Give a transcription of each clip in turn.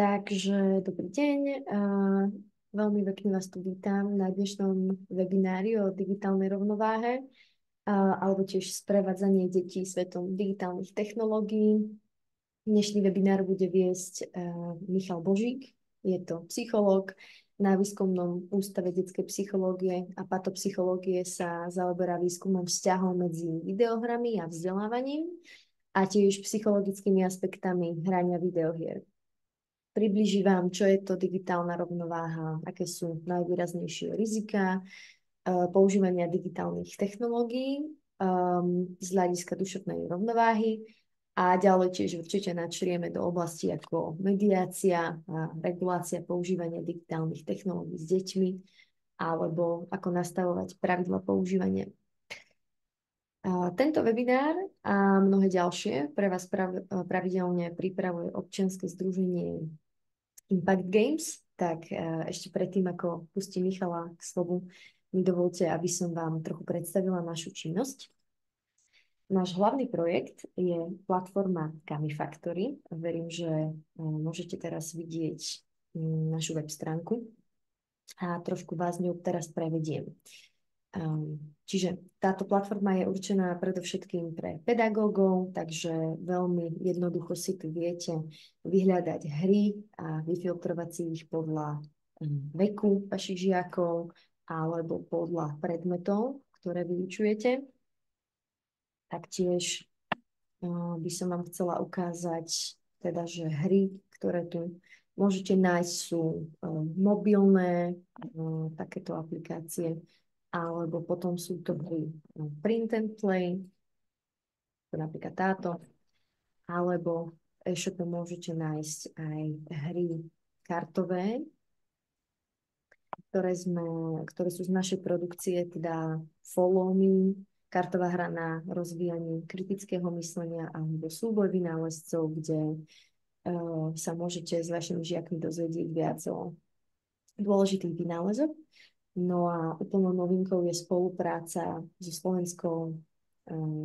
Takže dobrý deň. Veľmi pekne vás tu vítam na dnešnom webinári o digitálnej rovnováhe alebo tiež sprevádzanie detí svetom digitálnych technológií. Dnešný webinár bude viesť Michal Božík. Je to psychológ na Výskumnom ústave detskej psychológie a patopsychológie, sa zaoberá výskumom vzťahov medzi videohrami a vzdelávaním a tiež psychologickými aspektami hrania videohier. Približí vám, čo je to digitálna rovnováha, aké sú najvýraznejšie rizika používania digitálnych technológií z hľadiska duševnej rovnováhy a ďalej tiež určite načrieme do oblasti ako mediácia a regulácia používania digitálnych technológií s deťmi alebo ako nastavovať pravidla používania. Tento webinár a mnohé ďalšie pre vás pravidelne pripravuje občianske združenie Impact Games. Tak ešte predtým, ako pustím Michala k slovu, mi dovolte, aby som vám trochu predstavila našu činnosť. Náš hlavný projekt je platforma Gamifactory. Verím, že môžete teraz vidieť našu web stránku a trošku vás ňou teraz prevediem. Čiže táto platforma je určená predovšetkým pre pedagógov, takže veľmi jednoducho si tu viete vyhľadať hry a vyfiltrovať si ich podľa veku vašich žiakov alebo podľa predmetov, ktoré vyučujete. Taktiež by som vám chcela ukázať, teda, že hry, ktoré tu môžete nájsť, sú mobilné, takéto aplikácie, alebo potom sú to hry print and play, napríklad táto, alebo v e-shope môžete nájsť aj hry kartové, ktoré sú z našej produkcie, teda Follow Me, kartová hra na rozvíjanie kritického myslenia alebo súboj vynálezcov, kde sa môžete s vašimi žiakmi dozvedieť viac o dôležitých vynálezoch. No a úplnou novinkou je spolupráca so slovenskou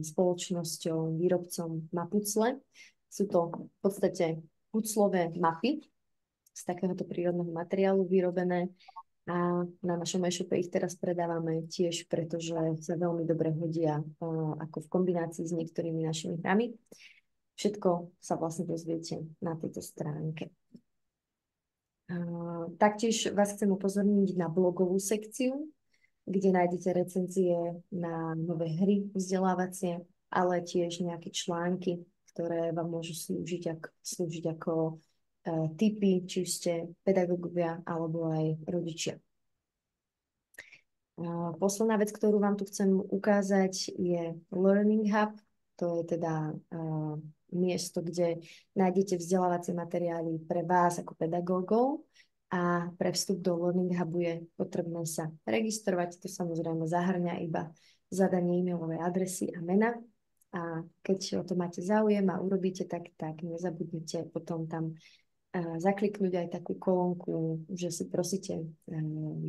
spoločnosťou, výrobcom Mapucle. Sú to v podstate puclové mapy z takéhoto prírodného materiálu vyrobené a na našom e-shope ich teraz predávame tiež, pretože sa veľmi dobre hodia ako v kombinácii s niektorými našimi hrami. Všetko sa vlastne dozviete na tejto stránke. Taktiež vás chcem upozorniť na blogovú sekciu, kde nájdete recenzie na nové hry vzdelávacie, ale tiež nejaké články, ktoré vám môžu slúžiť ako tipy, či ste pedagógovia alebo aj rodičia. Posledná vec, ktorú vám tu chcem ukázať, je Learning Hub. To je teda miesto, kde nájdete vzdelávacie materiály pre vás ako pedagógov a pre vstup do Learning Hubu je potrebné sa registrovať. To samozrejme zahrňa iba zadanie e-mailovej adresy a mena. A keď o to máte záujem a urobíte tak nezabudnite potom tam zakliknúť aj takú kolónku, že si prosíte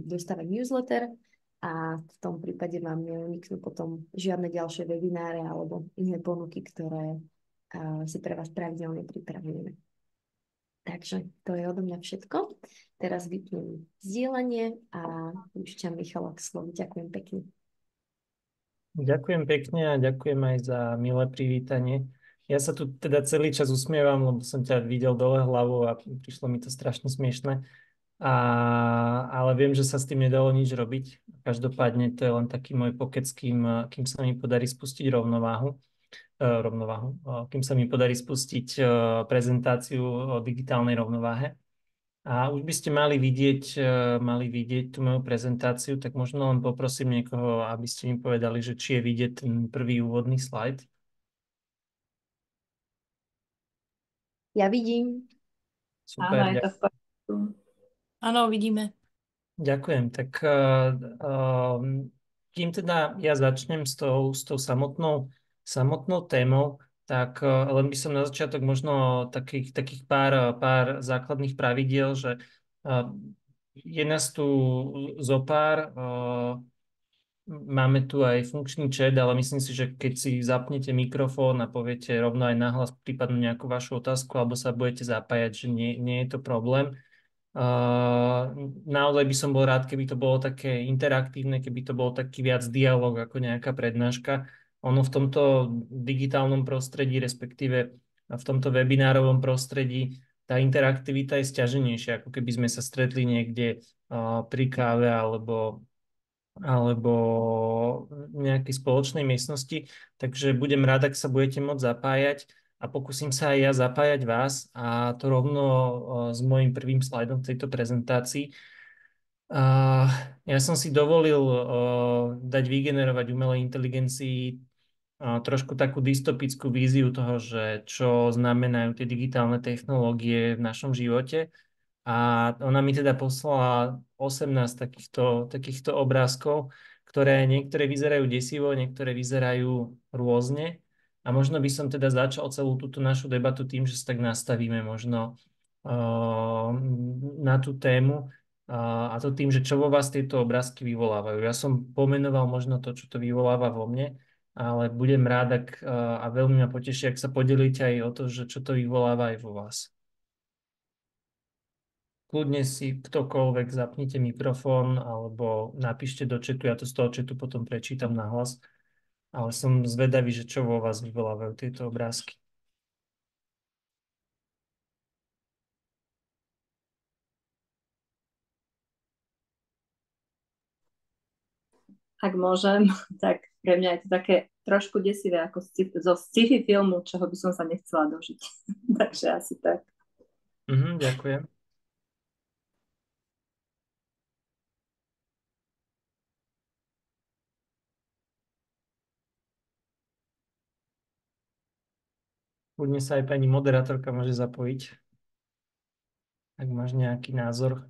dostávať newsletter a v tom prípade vám neuniknú potom žiadne ďalšie webináre alebo iné ponuky, ktoré si pre vás pravidelne pripravujeme. Takže to je odo mňa všetko. Teraz vypnem zdieľanie a púšťam Michala k slovu. Ďakujem pekne. Ďakujem pekne a ďakujem aj za milé privítanie. Ja sa tu teda celý čas usmievam, lebo som ťa videl dole hlavou a prišlo mi to strašne smiešne. Ale viem, že sa s tým nedalo nič robiť. Každopádne to je len taký môj pokec, kým sa mi podarí spustiť kým sa mi podarí spustiť prezentáciu o digitálnej rovnováhe. A už by ste mali vidieť tú moju prezentáciu, tak možno len poprosím niekoho, aby ste mi povedali, že či je vidieť ten prvý úvodný slajd. Ja vidím. Super, Áno, je to v poriadku. Áno, vidíme. ďakujem. Tak kým teda ja začnem s tou samotnou témou, tak len by som na začiatok možno takých pár základných pravidiel, že je nás tu zopár, máme tu aj funkčný chat, ale myslím si, že keď si zapnete mikrofón a poviete rovno aj nahlas prípadnú nejakú vašu otázku alebo sa budete zapájať, že nie je to problém. Naozaj by som bol rád, keby to bolo také interaktívne, keby to bol taký viac dialog ako nejaká prednáška. Ono v tomto digitálnom prostredí, respektíve v tomto webinárovom prostredí, tá interaktivita je sťaženejšia, ako keby sme sa stretli niekde pri káve alebo v nejakej spoločnej miestnosti. Takže budem rád, ak sa budete môcť zapájať a pokúsim sa aj ja zapájať vás a to rovno s môjim prvým slajdom v tejto prezentácii. Ja som si dovolil dať vygenerovať umelej inteligencii trošku takú dystopickú víziu toho, že čo znamenajú tie digitálne technológie v našom živote. A ona mi teda poslala 18 takýchto obrázkov, ktoré niektoré vyzerajú desivo, niektoré vyzerajú rôzne. A možno by som teda začal celú túto našu debatu tým, že sa tak nastavíme možno na tú tému. A to tým, že čo vo vás tieto obrázky vyvolávajú. Ja som pomenoval možno to, čo to vyvoláva vo mne, ale budem rád, a veľmi ma poteší, ak sa podelíte aj o to, že čo to vyvoláva aj vo vás. Kľudne si ktokoľvek zapnite mikrofón alebo napíšte do chatu, ja to z toho chatu potom prečítam nahlas, ale som zvedavý, že čo vo vás vyvolávajú tieto obrázky. Ak môžem, tak pre mňa je to také trošku desivé ako zo sci-fi filmu, čoho by som sa nechcela dožiť. Takže asi tak. Ďakujem. Kľudne sa aj pani moderátorka môže zapojiť, ak máš nejaký názor.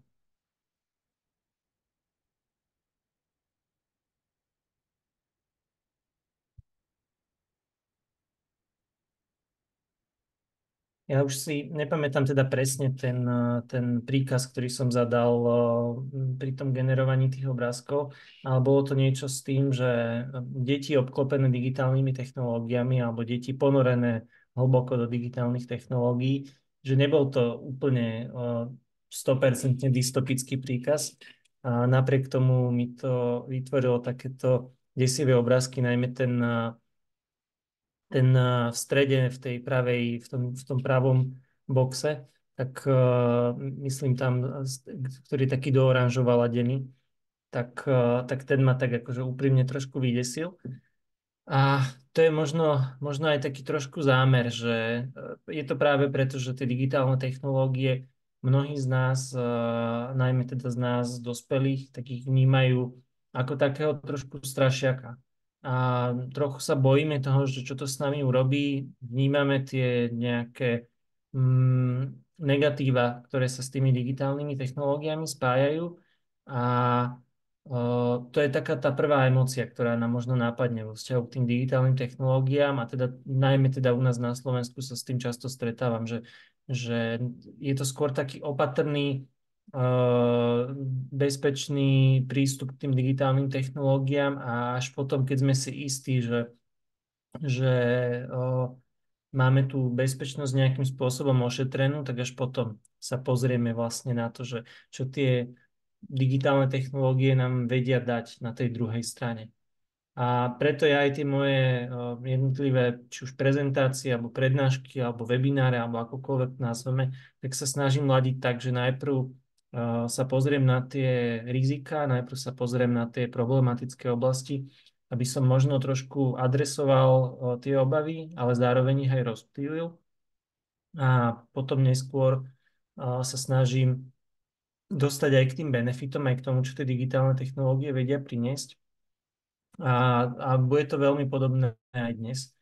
Ja už si nepamätám teda presne ten príkaz, ktorý som zadal pri tom generovaní tých obrázkov, ale bolo to niečo s tým, že deti obklopené digitálnymi technológiami alebo deti ponorené hlboko do digitálnych technológií, že nebol to úplne 100% dystopický príkaz. A napriek tomu mi to vytvorilo takéto desivé obrázky, najmä ten v strede, v tej pravej, v tom pravom boxe, tak myslím tam, ktorý je taký do oranžova ladený, tak ten ma tak akože úprimne trošku vydesil. A to je možno aj taký trošku zámer, že je to práve preto, že tie digitálne technológie mnohí z nás, najmä teda z nás dospelých, takých vnímajú ako takého trošku strašiaka. A trochu sa bojíme toho, že čo to s nami urobí. Vnímame tie nejaké negatíva, ktoré sa s tými digitálnymi technológiami spájajú. A to je taká tá prvá emócia, ktorá nám možno nápadne vo vzťahu k tým digitálnym technológiám a teda najmä teda u nás na Slovensku sa s tým často stretávam, že je to skôr taký opatrný, bezpečný prístup k tým digitálnym technológiám a až potom, keď sme si istí, že máme tú bezpečnosť nejakým spôsobom ošetrenú, tak až potom sa pozrieme vlastne na to, že čo tie digitálne technológie nám vedia dať na tej druhej strane. A preto ja aj tie moje jednotlivé, či už prezentácie, alebo prednášky, alebo webináre, alebo akokoľvek nazveme, tak sa snažím ladiť tak, že najprv sa pozriem na tie rizika, najprv sa pozriem na tie problematické oblasti, aby som možno trošku adresoval tie obavy, ale zároveň ich aj rozptýlil. A potom neskôr sa snažím dostať aj k tým benefitom, aj k tomu, čo tie digitálne technológie vedia priniesť. A bude to veľmi podobné aj dnes.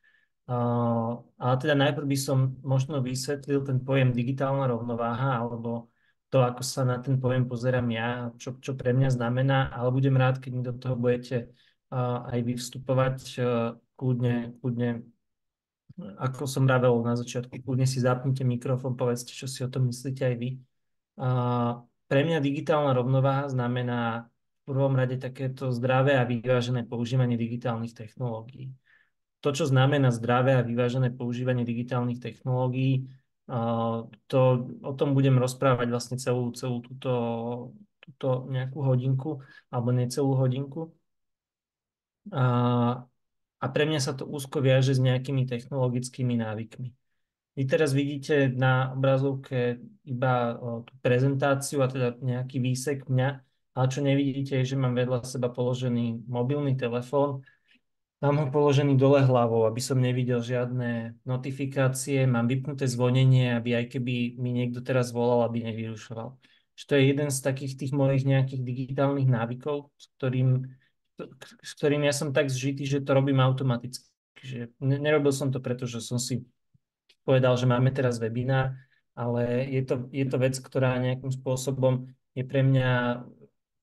Ale teda najprv by som možno vysvetlil ten pojem digitálna rovnováha, alebo to, ako sa na ten pojem pozerám ja, čo pre mňa znamená, ale budem rád, keď mi do toho budete aj vy vstupovať kľudne, ako som vravel na začiatku, kľudne si zapnite mikrofón, povedzte, čo si o tom myslíte aj vy. Pre mňa digitálna rovnováha znamená prvom rade takéto zdravé a vyvážené používanie digitálnych technológií. To, čo znamená zdravé a vyvážené používanie digitálnych technológií, o tom budem rozprávať vlastne celú túto nejakú hodinku, alebo necelú hodinku. A pre mňa sa to úzko viaže s nejakými technologickými návykmi. Vy teraz vidíte na obrazovke iba tú prezentáciu a teda nejaký výsek mňa, ale čo nevidíte je, že mám vedľa seba položený mobilný telefón. Mám ho položený dole hlavou, aby som nevidel žiadne notifikácie, mám vypnuté zvonenie, aby aj keby mi niekto teraz volal, aby nevyrušoval. Čiže to je jeden z takých tých mojich nejakých digitálnych návykov, s ktorým ja som tak zžitý, že to robím automaticky. Že nerobil som to, pretože som si povedal, že máme teraz webinár, ale je to vec, ktorá nejakým spôsobom je pre mňa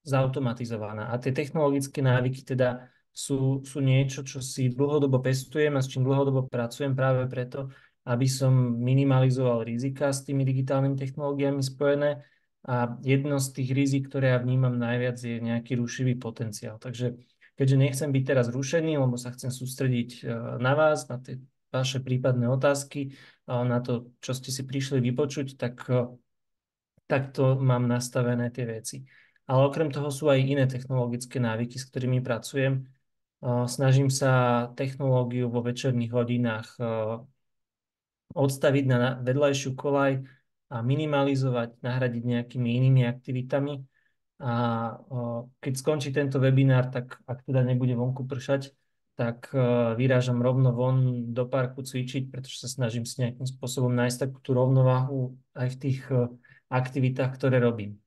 zautomatizovaná. A tie technologické návyky teda sú niečo, čo si dlhodobo pestujem a s čím dlhodobo pracujem práve preto, aby som minimalizoval rizika s tými digitálnymi technológiami spojené. A jedno z tých rizik, ktoré ja vnímam najviac, je nejaký rušivý potenciál. Takže keďže nechcem byť teraz rušený, lebo sa chcem sústrediť na vás, na tie vaše prípadné otázky, na to, čo ste si prišli vypočuť, tak to mám nastavené tie veci. Ale okrem toho sú aj iné technologické návyky, s ktorými pracujem. Snažím sa technológiu vo večerných hodinách odstaviť na vedľajšiu koľaj a minimalizovať, nahradiť nejakými inými aktivitami. A keď skončí tento webinár, tak ak teda nebude vonku pršať, tak vyrážam rovno von do parku cvičiť, pretože sa snažím si nejakým spôsobom nájsť takú tú rovnováhu aj v tých aktivitách, ktoré robím.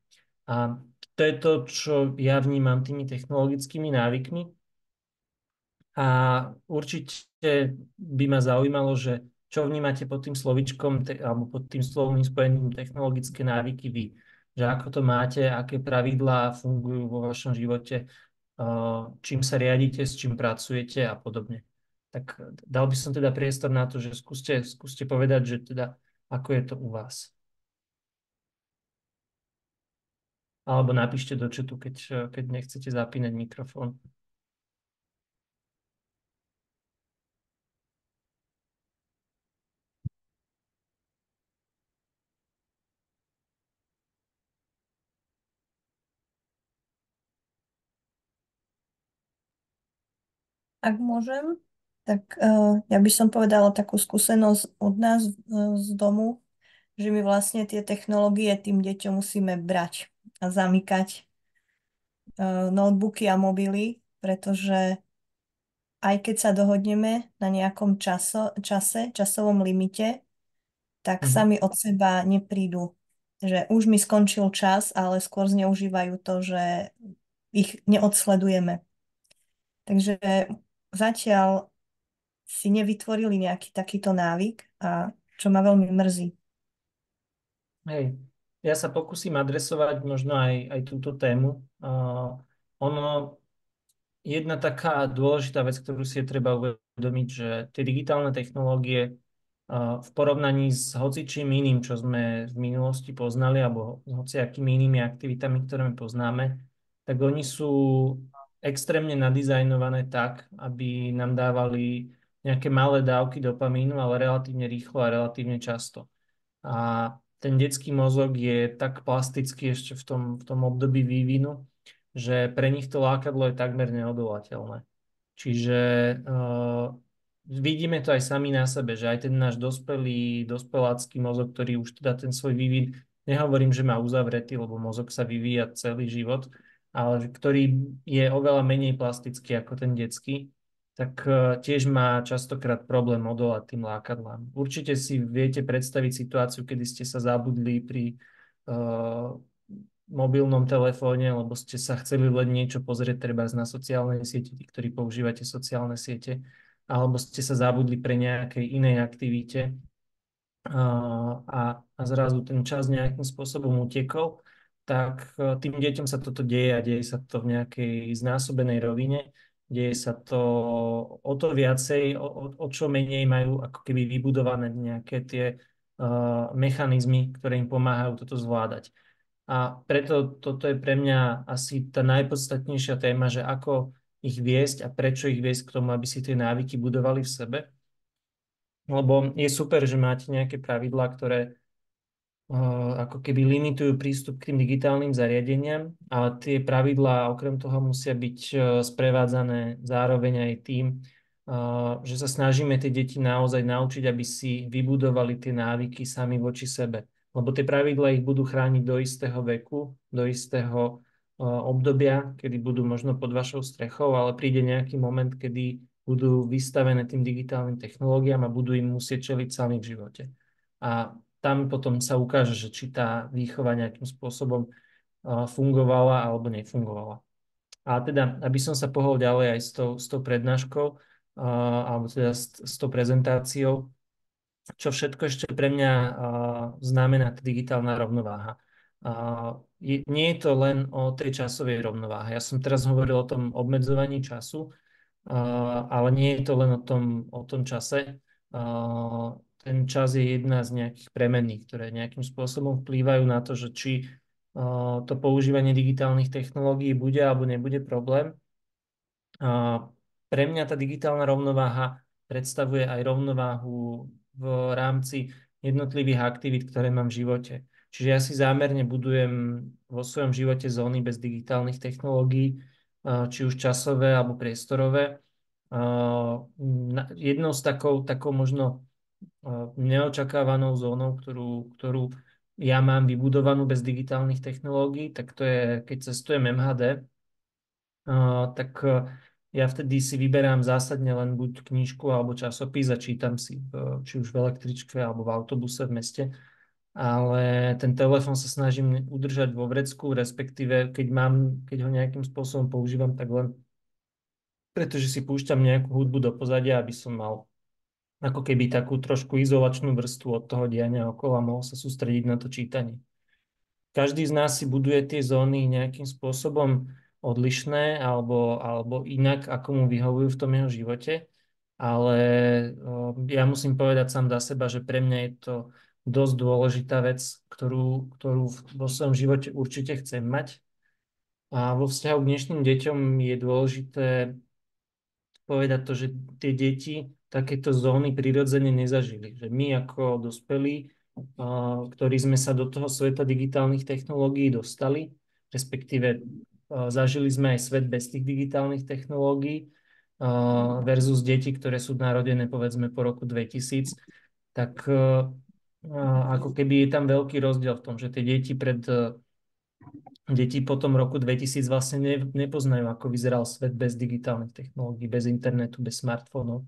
A to je to, čo ja vnímam tými technologickými návykmi. A určite by ma zaujímalo, že čo vnímate pod tým slovičkom alebo pod tým slovným spojením technologické návyky vy. Že ako to máte, aké pravidlá fungujú vo vašom živote, čím sa riadite, s čím pracujete a podobne. Tak dal by som teda priestor na to, že skúste povedať, že teda ako je to u vás. Alebo napíšte do chatu, keď nechcete zapínať mikrofón. Ak môžem, tak ja by som povedala takú skúsenosť od nás z domu, že my vlastne tie technológie tým deťom musíme brať a zamykať notebooky a mobily, pretože aj keď sa dohodneme na nejakom časovom limite, tak sami od seba neprídu. Že už mi skončil čas, ale skôr zneužívajú to, že ich neodsledujeme. Takže zatiaľ si nevytvorili nejaký takýto návyk, a čo ma veľmi mrzí. Hej, ja sa pokúsim adresovať možno aj túto tému. Jedna taká dôležitá vec, ktorú si je treba uvedomiť, že tie digitálne technológie v porovnaní s hocičím iným, čo sme v minulosti poznali, alebo s hociakými inými aktivitami, ktoré my poznáme, tak oni sú extrémne nadizajnované tak, aby nám dávali nejaké malé dávky dopamínu, ale relatívne rýchlo a relatívne často. A ten detský mozog je tak plastický ešte v tom období vývinu, že pre nich to lákadlo je takmer neodolateľné. Čiže vidíme to aj sami na sebe, že aj ten náš dospelácky mozog, ktorý už teda ten svoj vývin, nehovorím, že má uzavretý, lebo mozog sa vyvíja celý život, ale ktorý je oveľa menej plastický ako ten detský, tak tiež má častokrát problém odolať tým lákadlám. Určite si viete predstaviť situáciu, kedy ste sa zabudli pri mobilnom telefóne, lebo ste sa chceli len niečo pozrieť treba na sociálnej siete, tí, ktorí používate sociálne siete, alebo ste sa zabudli pre nejakej inej aktivite a zrazu ten čas nejakým spôsobom utekol, tak tým deťom sa toto deje a deje sa to v nejakej znásobenej rovine. Deje sa to o to viacej, o čo menej majú ako keby vybudované nejaké tie mechanizmy, ktoré im pomáhajú toto zvládať. A preto toto je pre mňa asi tá najpodstatnejšia téma, že ako ich viesť a prečo ich viesť k tomu, aby si tie návyky budovali v sebe. Lebo je super, že máte nejaké pravidlá, ktoré ako keby limitujú prístup k tým digitálnym zariadeniam, ale tie pravidlá okrem toho musia byť sprevádzané zároveň aj tým, že sa snažíme tie deti naozaj naučiť, aby si vybudovali tie návyky sami voči sebe. Lebo tie pravidlá ich budú chrániť do istého veku, do istého obdobia, kedy budú možno pod vašou strechou, ale príde nejaký moment, kedy budú vystavené tým digitálnym technológiám a budú im musieť čeliť sami v živote. A tam potom sa ukáže, že či tá výchova nejakým spôsobom fungovala alebo nefungovala. A teda, aby som sa pohol ďalej aj s tou prednáškou, alebo teda s tou prezentáciou, čo všetko ešte pre mňa znamená tá digitálna rovnováha. Nie je to len o tej časovej rovnováhe. Ja som teraz hovoril o tom obmedzovaní času, ale nie je to len o tom čase. Ten čas je jedna z nejakých premenných, ktoré nejakým spôsobom vplývajú na to, že či to používanie digitálnych technológií bude alebo nebude problém. Pre mňa tá digitálna rovnováha predstavuje aj rovnováhu v rámci jednotlivých aktivít, ktoré mám v živote. Čiže ja si zámerne budujem vo svojom živote zóny bez digitálnych technológií, či už časové alebo priestorové. Jednou z takou možno neočakávanou zónou, ktorú ja mám vybudovanú bez digitálnych technológií, tak to je, keď cestujem MHD, tak ja vtedy si vyberám zásadne len buď knižku alebo časopis a čítam si, či už v električke alebo v autobuse v meste, ale ten telefon sa snažím udržať vo vrecku, respektíve keď ho nejakým spôsobom používam, tak len pretože si púšťam nejakú hudbu do pozadia, aby som mal ako keby takú trošku izolačnú vrstvu od toho diania okolo a mohol sa sústrediť na to čítanie. Každý z nás si buduje tie zóny nejakým spôsobom odlišné alebo inak, ako mu vyhovujú v tom jeho živote, ale ja musím povedať sám za seba, že pre mňa je to dosť dôležitá vec, ktorú vo svojom živote určite chcem mať. A vo vzťahu k dnešným deťom je dôležité povedať to, že tie deti takéto zóny prirodzene nezažili. Že my ako dospelí, ktorí sme sa do toho sveta digitálnych technológií dostali, respektíve zažili sme aj svet bez tých digitálnych technológií versus deti, ktoré sú narodené povedzme po roku 2000, tak ako keby je tam veľký rozdiel v tom, že tie deti po tom roku 2000 vlastne nepoznajú, ako vyzeral svet bez digitálnych technológií, bez internetu, bez smartfónov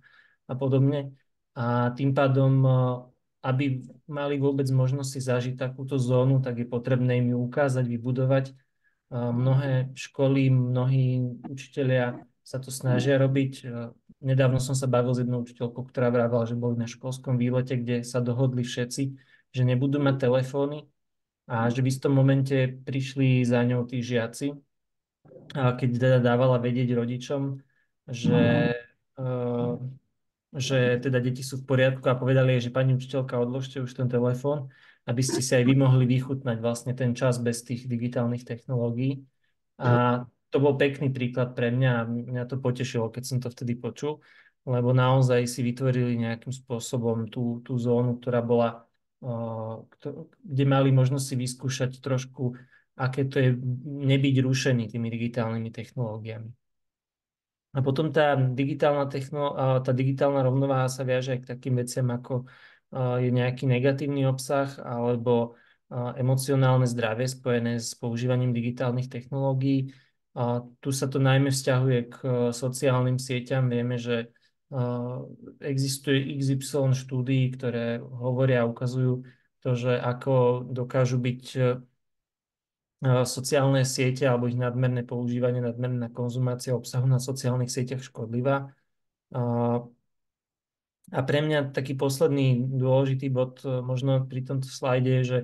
a podobne. A tým pádom, aby mali vôbec možnosť si zažiť takúto zónu, tak je potrebné im ju ukázať, vybudovať. Mnohé školy, mnohí učitelia sa to snažia robiť. Nedávno som sa bavil s jednou učiteľkou, ktorá vravela, že boli na školskom výlete, kde sa dohodli všetci, že nebudú mať telefóny, a že v istom momente prišli za ňou tí žiaci, keď teda dávala vedieť rodičom, že, že teda deti sú v poriadku a povedali jej, že pani učiteľka, odložte už ten telefón, aby ste si aj vy mohli vychutnať vlastne ten čas bez tých digitálnych technológií. A to bol pekný príklad pre mňa a mňa to potešilo, keď som to vtedy počul, lebo naozaj si vytvorili nejakým spôsobom tú zónu, ktorá bola kde mali možnosť si vyskúšať trošku, aké to je nebyť rušený tými digitálnymi technológiami. A potom tá digitálna rovnováha sa viaže aj k takým veciam, ako je nejaký negatívny obsah alebo emocionálne zdravie spojené s používaním digitálnych technológií. Tu sa to najmä vzťahuje k sociálnym sieťam. Vieme, že existuje XY štúdií, ktoré hovoria a ukazujú to, že ako dokážu byť sociálne siete alebo ich nadmerné používanie, nadmerná konzumácia obsahu na sociálnych sieťach škodlivá. A pre mňa taký posledný dôležitý bod možno pri tomto slajde je, že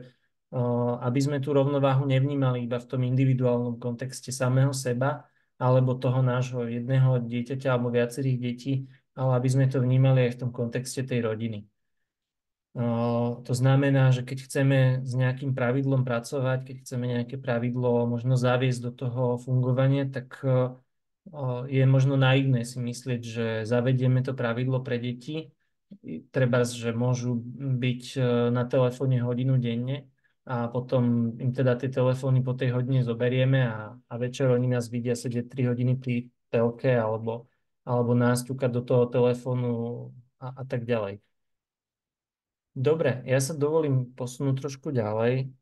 aby sme tú rovnováhu nevnímali iba v tom individuálnom kontexte samého seba alebo toho nášho jedného dieťaťa alebo viacerých detí, ale aby sme to vnímali aj v tom kontexte tej rodiny. To znamená, že keď chceme s nejakým pravidlom pracovať, keď chceme nejaké pravidlo možno zaviesť do toho fungovania, tak je možno naivné si myslieť, že zavedieme to pravidlo pre deti, treba, že môžu byť na telefóne hodinu denne a potom im teda tie telefóny po tej hodine zoberieme a večer oni nás vidia sedieť 3 hodiny pri telke alebo nás ťukať do toho telefónu a tak ďalej. Dobre, ja sa dovolím posunúť trošku ďalej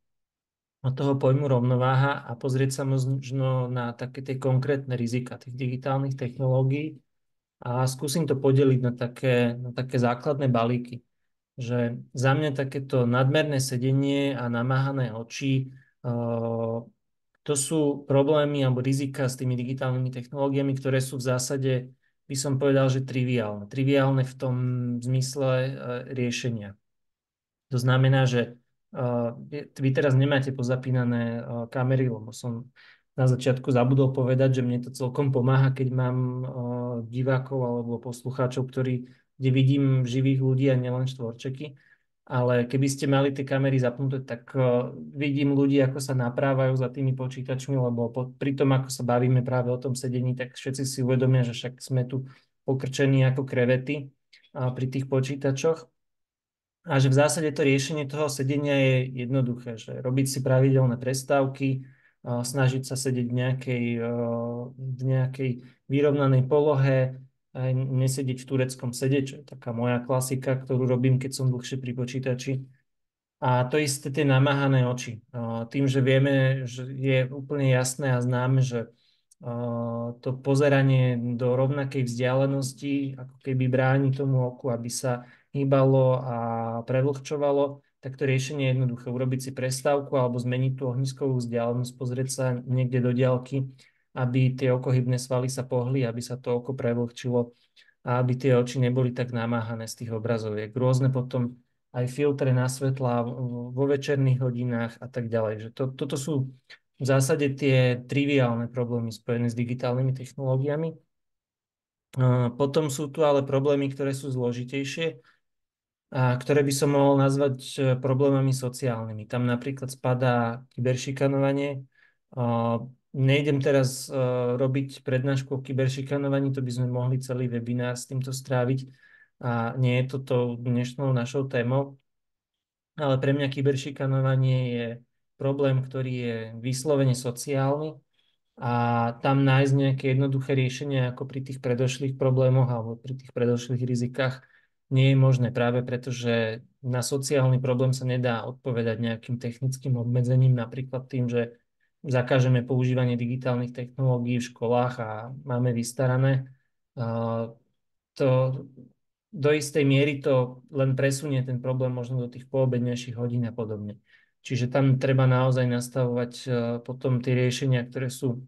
od toho pojmu rovnováha a pozrieť sa možno na také tie konkrétne rizika tých digitálnych technológií a skúsim to podeliť na také základné balíky. Že za mňa takéto nadmerné sedenie a namáhané oči, to sú problémy alebo rizika s tými digitálnymi technológiami, ktoré sú v zásade, by som povedal, že triviálne. Triviálne v tom zmysle riešenia. To znamená, že vy teraz nemáte pozapínané kamery, lebo som na začiatku zabudol povedať, že mne to celkom pomáha, keď mám divákov alebo poslucháčov, kde vidím živých ľudí a nielen štvorčeky. Ale keby ste mali tie kamery zapnuté, tak vidím ľudí, ako sa naprávajú za tými počítačmi, lebo pri tom, ako sa bavíme práve o tom sedení, tak všetci si uvedomia, že však sme tu pokrčení ako krevety pri tých počítačoch. A že v zásade to riešenie toho sedenia je jednoduché, že robiť si pravidelné prestávky, snažiť sa sedieť v nejakej vyrovnanej polohe, nesedieť v tureckom sede, čo je taká moja klasika, ktorú robím, keď som dlhšie pri počítači. A to isté tie namáhané oči. Tým, že vieme, že je úplne jasné a známe, že to pozeranie do rovnakej vzdialenosti ako keby bráni tomu oku, aby sa hýbalo a prevlhčovalo, tak to riešenie je jednoduché. Urobiť si prestávku alebo zmeniť tú ohniskovú vzdialenosť, pozrieť sa niekde do diaľky, aby tie okohybné svaly sa pohli, aby sa to oko prevlhčilo a aby tie oči neboli tak namáhané z tých obrazoviek. Rôzne potom aj filtre na svetla vo večerných hodinách a tak ďalej. Že toto sú v zásade tie triviálne problémy spojené s digitálnymi technológiami. Potom sú tu ale problémy, ktoré sú zložitejšie a ktoré by som mohol nazvať problémami sociálnymi. Tam napríklad spadá kyberšikanovanie. Nejdem teraz robiť prednášku o kyberšikanovaní, to by sme mohli celý webinár s týmto stráviť a nie je to tou dnešnou našou témou. Ale pre mňa kyberšikanovanie je problém, ktorý je vyslovene sociálny a tam nájsť nejaké jednoduché riešenie ako pri tých predošlých problémoch alebo pri tých predošlých rizikách nie je možné práve preto, že na sociálny problém sa nedá odpovedať nejakým technickým obmedzením, napríklad tým, že zakážeme používanie digitálnych technológií v školách a máme vystarané. To do istej miery to len presunie ten problém možno do tých poobednejších hodín a podobne. Čiže tam treba naozaj nastavovať potom tie riešenia, ktoré sú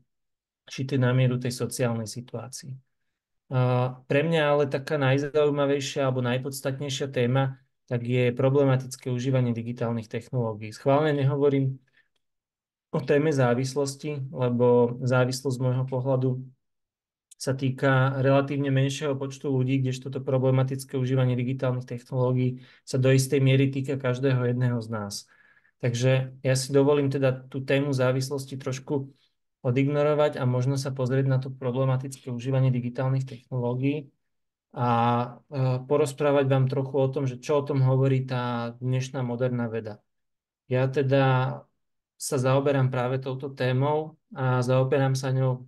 šité na mieru tej sociálnej situácii. Pre mňa ale taká najzaujímavejšia alebo najpodstatnejšia téma tak je problematické užívanie digitálnych technológií. Schválne nehovorím o téme závislosti, lebo závislosť z môjho pohľadu sa týka relatívne menšieho počtu ľudí, kdežto to problematické užívanie digitálnych technológií sa do istej miery týka každého jedného z nás. Takže ja si dovolím teda tú tému závislosti trošku odignorovať a možno sa pozrieť na to problematické užívanie digitálnych technológií a porozprávať vám trochu o tom, že čo o tom hovorí tá dnešná moderná veda. Ja teda sa zaoberám práve touto témou a zaoberám sa ňou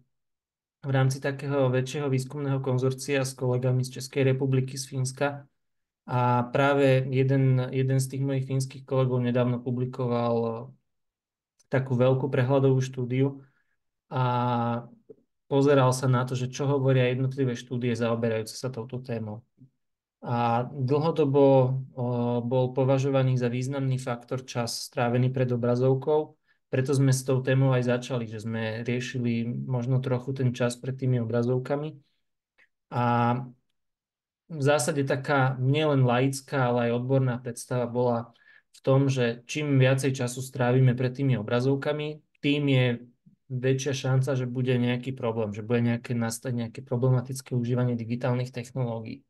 v rámci takého väčšieho výskumného konzorcia s kolegami z Českej republiky, z Fínska. A práve jeden z tých mojich fínskych kolegov nedávno publikoval takú veľkú prehľadovú štúdiu a pozeral sa na to, že čo hovoria jednotlivé štúdie zaoberajúce sa touto témou. A dlhodobo bol považovaný za významný faktor čas strávený pred obrazovkou. Preto sme s tou témou aj začali, že sme riešili možno trochu ten čas pred tými obrazovkami. A v zásade taká nielen laická, ale aj odborná predstava bola v tom, že čím viacej času strávime pred tými obrazovkami, tým je väčšia šanca, že bude nejaký problém, že bude nastať nejaké problematické užívanie digitálnych technológií.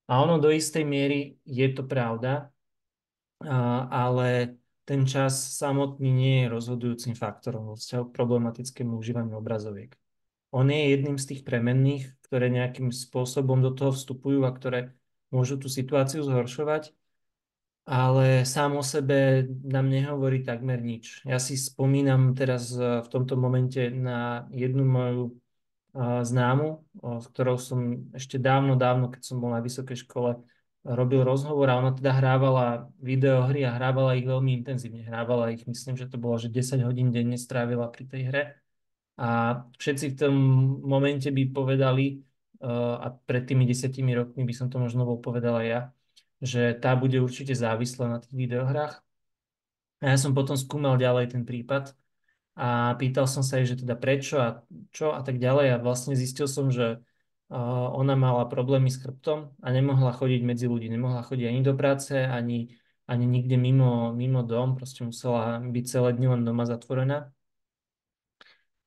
A ono do istej miery je to pravda, ale ten čas samotný nie je rozhodujúcim faktorom vo vzťahu k problematickému užívaniu obrazoviek. On je jedným z tých premenných, ktoré nejakým spôsobom do toho vstupujú a ktoré môžu tú situáciu zhoršovať, ale sám o sebe nám nehovorí takmer nič. Ja si spomínam teraz v tomto momente na jednu moju známu, s ktorou som ešte dávno, keď som bol na vysokej škole, robil rozhovor a ona teda hrávala videohry a hrávala ich veľmi intenzívne. Hrávala ich, myslím, že to bolo, že 10 hodín denne strávila pri tej hre. A všetci v tom momente by povedali, a pred tými 10 rokmi by som to možno bol povedala ja, že tá bude určite závislá na tých videohrách. A ja som potom skúmal ďalej ten prípad a pýtal som sa jej, že teda prečo a čo a tak ďalej. A vlastne zistil som, že ona mala problémy s chrbtom a nemohla chodiť medzi ľudí. Nemohla chodiť ani do práce, ani nikde mimo dom. Proste musela byť celé dni len doma zatvorená.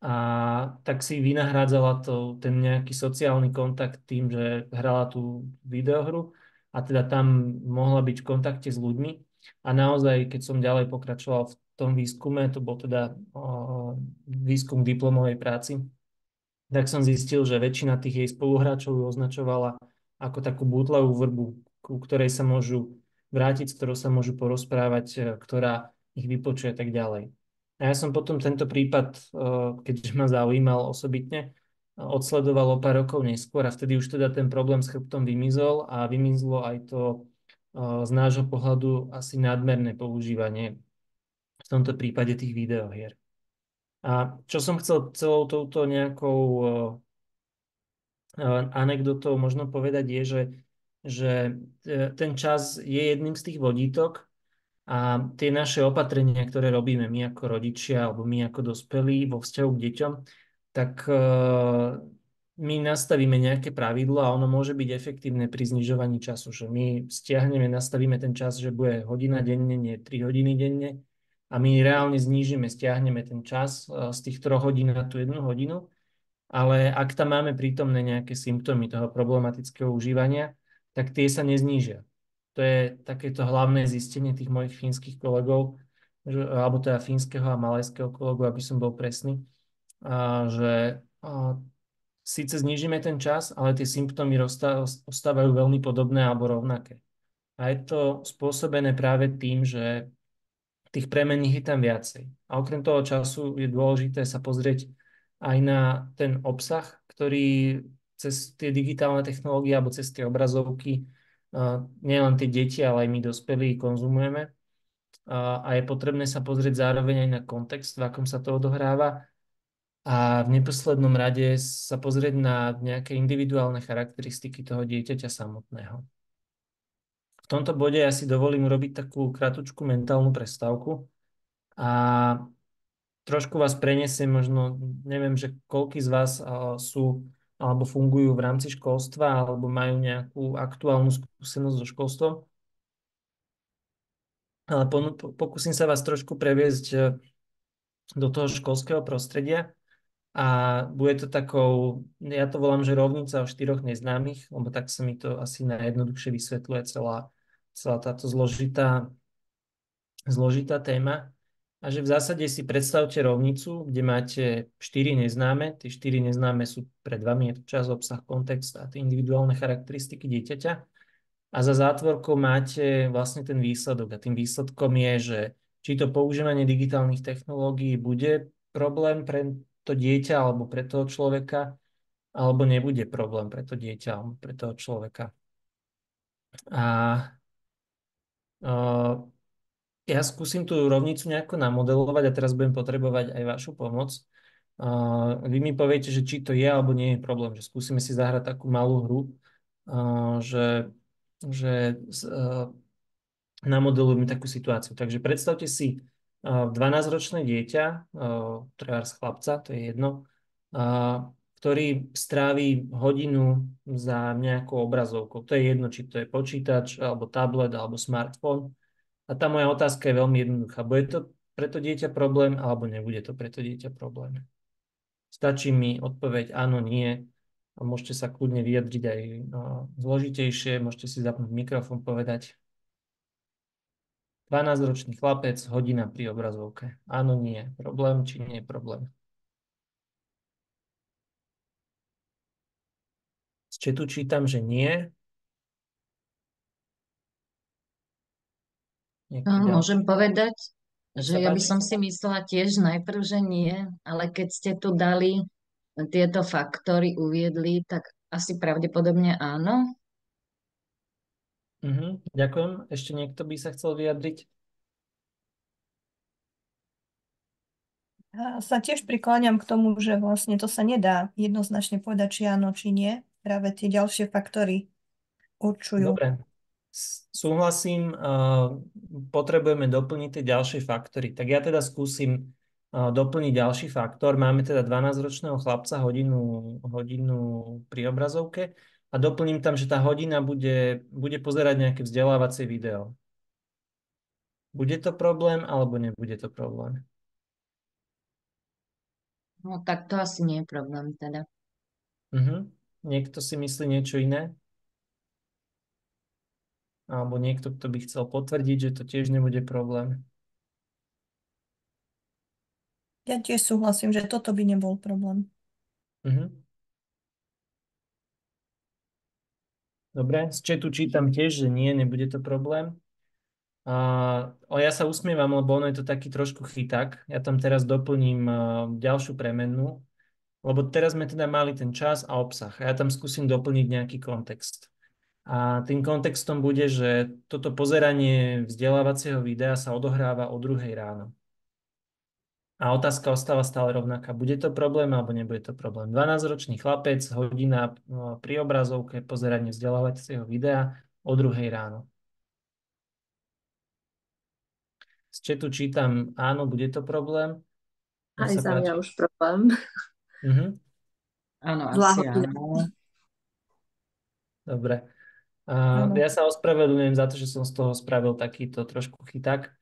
A tak si vynahrádzala ten nejaký sociálny kontakt tým, že hrala tú videohru a teda tam mohla byť v kontakte s ľuďmi. A naozaj, keď som ďalej pokračoval v tom výskume, to bol teda výskum diplomovej práci, tak som zistil, že väčšina tých jej spoluhráčov ju označovala ako takú bútlavú vrbu, ku ktorej sa môžu vrátiť, s ktorou sa môžu porozprávať, ktorá ich vypočuje a tak ďalej. A ja som potom tento prípad, keďže ma zaujímal osobitne, odsledoval o pár rokov neskôr a vtedy už teda ten problém s chrbtom vymizol a vymizlo aj to z nášho pohľadu asi nadmerné používanie v tomto prípade tých videohier. A čo som chcel celou touto nejakou anekdotou možno povedať je, že ten čas je jedným z tých vodítok a tie naše opatrenia, ktoré robíme my ako rodičia alebo my ako dospelí vo vzťahu k deťom, tak my nastavíme nejaké pravidlo a ono môže byť efektívne pri znižovaní času, že my nastavíme ten čas, že bude hodina denne, nie 3 hodiny denne a my reálne stiahneme ten čas z tých 3 hodín na tú 1 hodinu, ale ak tam máme prítomné nejaké symptómy toho problematického užívania, tak tie sa neznížia. To je takéto hlavné zistenie tých mojich fínskych kolegov, alebo teda fínskeho a malajského kolegu, aby som bol presný, že síce znížime ten čas, ale tie symptómy ostávajú veľmi podobné alebo rovnaké. A je to spôsobené práve tým, že tých premenných je tam viacej. A okrem toho času je dôležité sa pozrieť aj na ten obsah, ktorý cez tie digitálne technológie alebo cez tie obrazovky nielen tie deti, ale aj my dospelí konzumujeme. A je potrebné sa pozrieť zároveň aj na kontext, v akom sa to odohráva a v neposlednom rade sa pozrieť na nejaké individuálne charakteristiky toho dieťaťa samotného. V tomto bode ja si dovolím urobiť takú kratučku mentálnu prestávku a trošku vás prenesiem, možno neviem, že koľký z vás sú alebo fungujú v rámci školstva alebo majú nejakú aktuálnu skúsenosť so školstvom. Ale pokúsim sa vás trošku previesť do toho školského prostredia a bude to takou, ja to volám, že rovnica o 4 neznámych, lebo tak sa mi to asi najjednoduchšie vysvetľuje celá táto zložitá téma. A že v zásade si predstavte rovnicu, kde máte 4 neznáme. Tie 4 neznáme sú pred vami, je to čas, obsah, kontext a tie individuálne charakteristiky dieťaťa. A za zátvorkou máte vlastne ten výsledok. A tým výsledkom je, že či to používanie digitálnych technológií bude problém pre to dieťa alebo pre toho človeka, alebo nebude problém pre to dieťa alebo pre toho človeka. A ja skúsim tú rovnicu nejako namodelovať a teraz budem potrebovať aj vašu pomoc. Vy mi poviete, že či to je alebo nie je problém, že skúsime si zahrať takú malú hru, že namodelujeme takú situáciu. Takže predstavte si 12-ročné dieťa, trebárs chlapca, to je jedno, ktorý strávi hodinu za nejakou obrazovkou. To je jedno, či to je počítač, alebo tablet, alebo smartfón. A tá moja otázka je veľmi jednoduchá. Bude to pre to dieťa problém, alebo nebude to pre to dieťa problém? Stačí mi odpoveď áno, nie. A môžete sa kľudne vyjadriť aj zložitejšie. Môžete si zapnúť mikrofón, povedať. 12-ročný chlapec, hodina pri obrazovke. Áno, nie. Problém, či nie je problém? Z chatu čítam, že nie. Niekto ďalší? Môžem povedať, Nech že sa ja by páči. som si myslela tiež najprv, že nie, ale keď ste tu dali tieto faktory, uviedli, tak asi pravdepodobne áno. Ďakujem. Ešte niekto by sa chcel vyjadriť? Ja sa tiež prikláňam k tomu, že vlastne to sa nedá jednoznačne povedať, či áno, či nie. Práve tie ďalšie faktory určujú. Dobre. Súhlasím. Potrebujeme doplniť tie ďalšie faktory. Tak ja teda skúsim doplniť ďalší faktor. Máme teda 12-ročného chlapca, hodinu pri obrazovke a doplním tam, že tá hodina bude pozerať nejaké vzdelávacie video. Bude to problém, alebo nebude to problém? No tak to asi nie je problém teda. Niekto si myslí niečo iné? Alebo niekto, kto by chcel potvrdiť, že to tiež nebude problém? Ja tiež súhlasím, že toto by nebol problém. Dobre, z chatu čítam tiež, že nie, nebude to problém. Ja sa usmievam, lebo ono je to taký trošku chyták. Ja tam teraz doplním ďalšiu premennú, lebo teraz sme teda mali ten čas a obsah. A ja tam skúsim doplniť nejaký kontext. A tým kontextom bude, že toto pozeranie vzdelávacieho videa sa odohráva o 2:00 ráno. A otázka ostáva stále rovnaká. Bude to problém, alebo nebude to problém? 12-ročný chlapec, hodina pri obrazovke, pozeranie vzdelávacieho videa o 2:00 ráno. Z chatu čítam, áno, bude to problém. Nech Aj sa za mňa páči. už problém. Áno, Zlá asi hodina. áno. Dobre. Áno. Ja sa ospravedlňujem za to, že som z toho spravil takýto trošku chyták.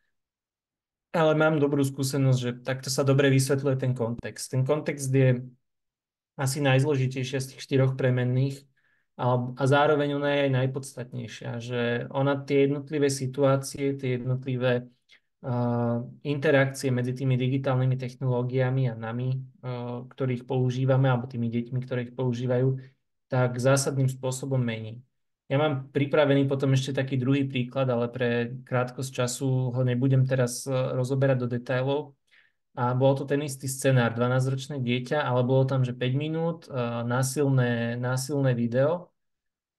Ale mám dobrú skúsenosť, že takto sa dobre vysvetľuje ten kontext. Ten kontext je asi najzložitejšia z tých 4 premenných a zároveň ona je aj najpodstatnejšia, že ona tie jednotlivé situácie, tie jednotlivé interakcie medzi tými digitálnymi technológiami a nami, ktorých používame, alebo tými deťmi, ktoré ich používajú, tak zásadným spôsobom mení. Ja mám pripravený potom ešte taký druhý príklad, ale pre krátkosť času ho nebudem teraz rozoberať do detailov. A bol to ten istý scenár, 12-ročné dieťa, ale bolo tam, že 5 minút, násilné video.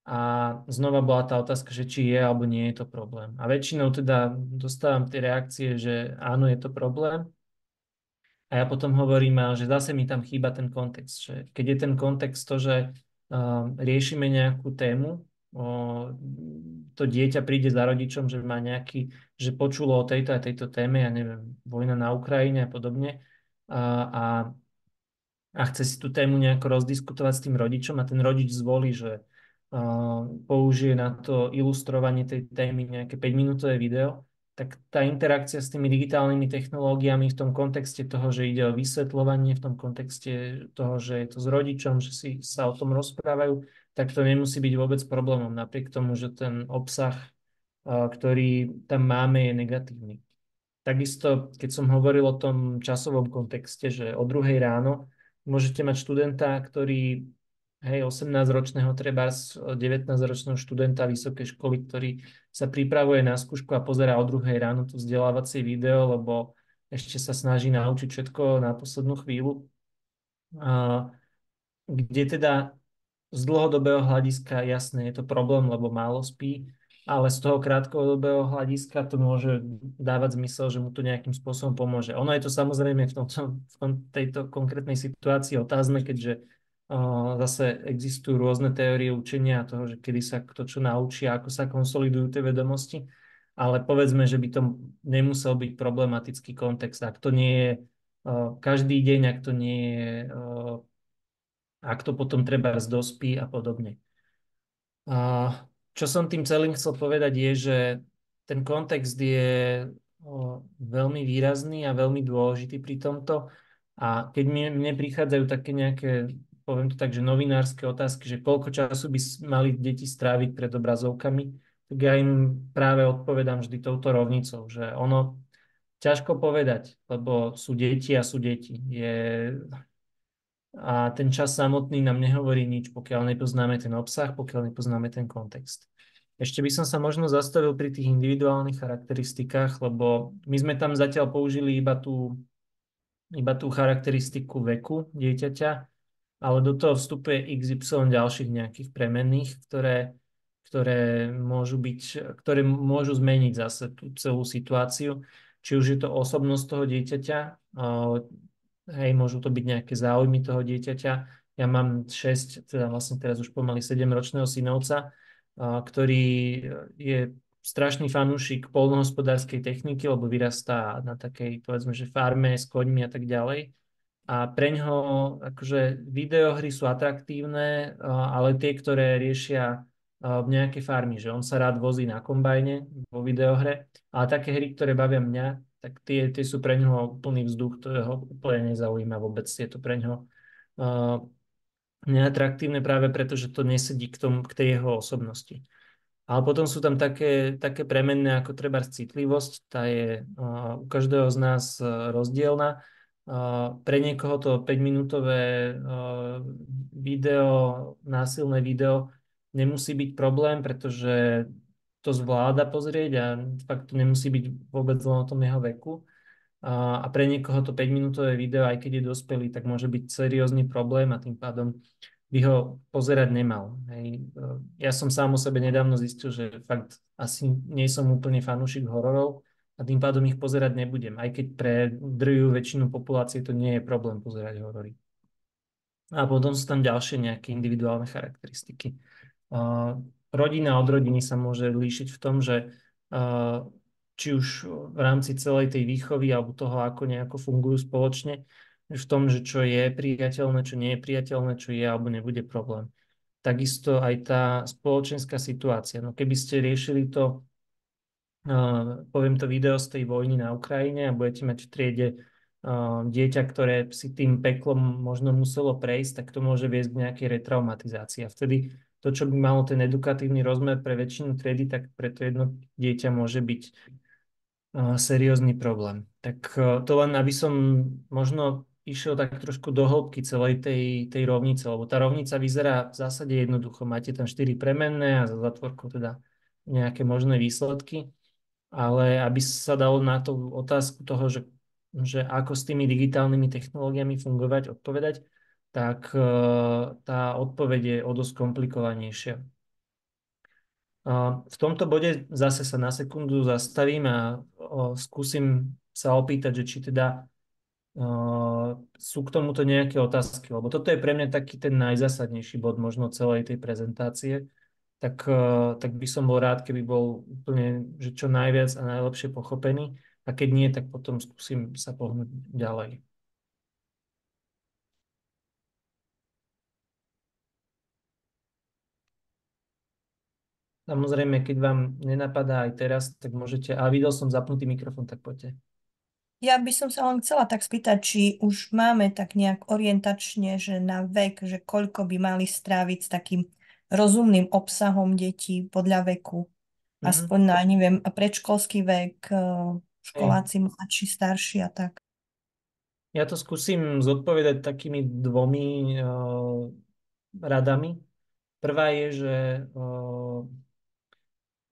A znova bola tá otázka, že či je alebo nie je to problém. A väčšinou teda dostávam tie reakcie, že áno, je to problém. A ja potom hovorím, že zase mi tam chýba ten kontext. Že keď je ten kontext to, že riešime nejakú tému, to dieťa príde za rodičom, že má že počulo o tejto a tejto téme, ja neviem, vojna na Ukrajine a podobne. A chce si tú tému nejako rozdiskutovať s tým rodičom a ten rodič zvolí, že použije na to ilustrovanie tej témy nejaké 5-minútové video, tak tá interakcia s tými digitálnymi technológiami v tom kontexte toho, že ide o vysvetľovanie, v tom kontexte toho, že je to s rodičom, že si sa o tom rozprávajú, tak to nemusí byť vôbec problémom, napriek tomu, že ten obsah, ktorý tam máme, je negatívny. Takisto, keď som hovoril o tom časovom kontexte, že o 2:00 ráno môžete mať študenta, ktorý 18-ročného, treba 19-ročného študenta vysokej školy, ktorý sa pripravuje na skúšku a pozerá o 2:00 ráno to vzdelávacie video, lebo ešte sa snaží naučiť všetko na poslednú chvíľu. Kde teda z dlhodobého hľadiska jasné je to problém, lebo málo spí, ale z toho krátkodobého hľadiska to môže dávať zmysel, že mu to nejakým spôsobom pomôže. Ono je to samozrejme tejto konkrétnej situácii otázne, keďže zase existujú rôzne teórie učenia toho, že kedy sa kto čo naučí a ako sa konsolidujú tie vedomosti, ale povedzme, že by to nemusel byť problematický kontext. Ak to nie je každý deň, ak to potom treba dospí a podobne. Čo som tým celým chcel povedať je, že ten kontext je veľmi výrazný a veľmi dôležitý pri tomto. A keď mne prichádzajú také nejaké, poviem to tak, že novinárske otázky, že koľko času by mali deti stráviť pred obrazovkami, tak ja im práve odpovedám vždy touto rovnicou, že ono ťažko povedať, lebo sú deti a sú deti. A ten čas samotný nám nehovorí nič, pokiaľ nepoznáme ten obsah, pokiaľ nepoznáme ten kontext. Ešte by som sa možno zastavil pri tých individuálnych charakteristikách, lebo my sme tam zatiaľ použili iba tú charakteristiku veku dieťaťa, ale do toho vstupuje XY ďalších nejakých premenných, ktoré môžu zmeniť zase tú celú situáciu. Či už je to osobnosť toho dieťaťa, hej, môžu to byť nejaké záujmy toho dieťaťa. Ja mám 6, teda vlastne teraz už pomaly 7-ročného synovca, ktorý je strašný fanúšik poľnohospodárskej techniky, lebo vyrastá na takej, povedzme, že farme s koňmi a tak ďalej. A preňho akože videohry sú atraktívne, ale tie, ktoré riešia v nejakej farmy, že on sa rád vozí na kombajne vo videohre, ale také hry, ktoré bavia mňa, tak tie sú pre ňoho úplný vzduch, ktorého úplne nezaujíma vôbec. Je to pre ňoho neatraktívne práve preto, že to nesedí k tej jeho osobnosti. Ale potom sú tam také premenné ako treba citlivosť, tá je u každého z nás rozdielna. Pre niekoho to 5-minútové video, násilné video nemusí byť problém, pretože to zvláda pozrieť a fakt to nemusí byť vôbec len o tom jeho veku. A pre niekoho to 5-minútové video, aj keď je dospelý, tak môže byť seriózny problém a tým pádom by ho pozerať nemal. Hej. Ja som sám o sebe nedávno zistil, že fakt asi nie som úplne fanúšik hororov a tým pádom ich pozerať nebudem. Aj keď pre drvivú väčšinu populácie to nie je problém pozerať horory. A potom sú tam ďalšie nejaké individuálne charakteristiky. Rodina od rodiny sa môže líšiť v tom, že či už v rámci celej tej výchovy alebo toho, ako nejako fungujú spoločne, v tom, že čo je priateľné, čo nie je priateľné, čo je alebo nebude problém. Takisto aj tá spoločenská situácia. No keby ste riešili to, poviem to video z tej vojny na Ukrajine a budete mať v triede dieťa, ktoré si tým peklom možno muselo prejsť, tak to môže viesť k nejakej retraumatizácii. A vtedy to, čo by malo ten edukatívny rozmer pre väčšinu triedy, tak pre to jedno dieťa môže byť seriózny problém. Tak to len, aby som možno išiel tak trošku do hĺbky celej tej rovnice, lebo tá rovnica vyzerá v zásade jednoducho. Máte tam 4 premenné a za zatvorkou teda nejaké možné výsledky, ale aby sa dalo na tú otázku toho, že ako s tými digitálnymi technológiami fungovať, odpovedať, tak tá odpoveď je o dosť komplikovanejšia. V tomto bode zase sa na sekundu zastavím a skúsim sa opýtať, že či teda sú k tomuto nejaké otázky, lebo toto je pre mňa taký ten najzásadnejší bod možno celej tej prezentácie, tak by som bol rád, keby bol úplne že čo najviac a najlepšie pochopený a keď nie, tak potom skúsim sa pohnúť ďalej. Samozrejme, keď vám nenapadá aj teraz, tak môžete, a videl som zapnutý mikrofón, tak poďte. Ja by som sa len chcela tak spýtať, či už máme tak nejak orientačne, že na vek, že koľko by mali stráviť s takým rozumným obsahom detí podľa veku. Aspoň na, neviem, predškolský vek, školáci, mladší, starší a tak. Ja to skúsim zodpovedať takými 2 radami. Prvá je, že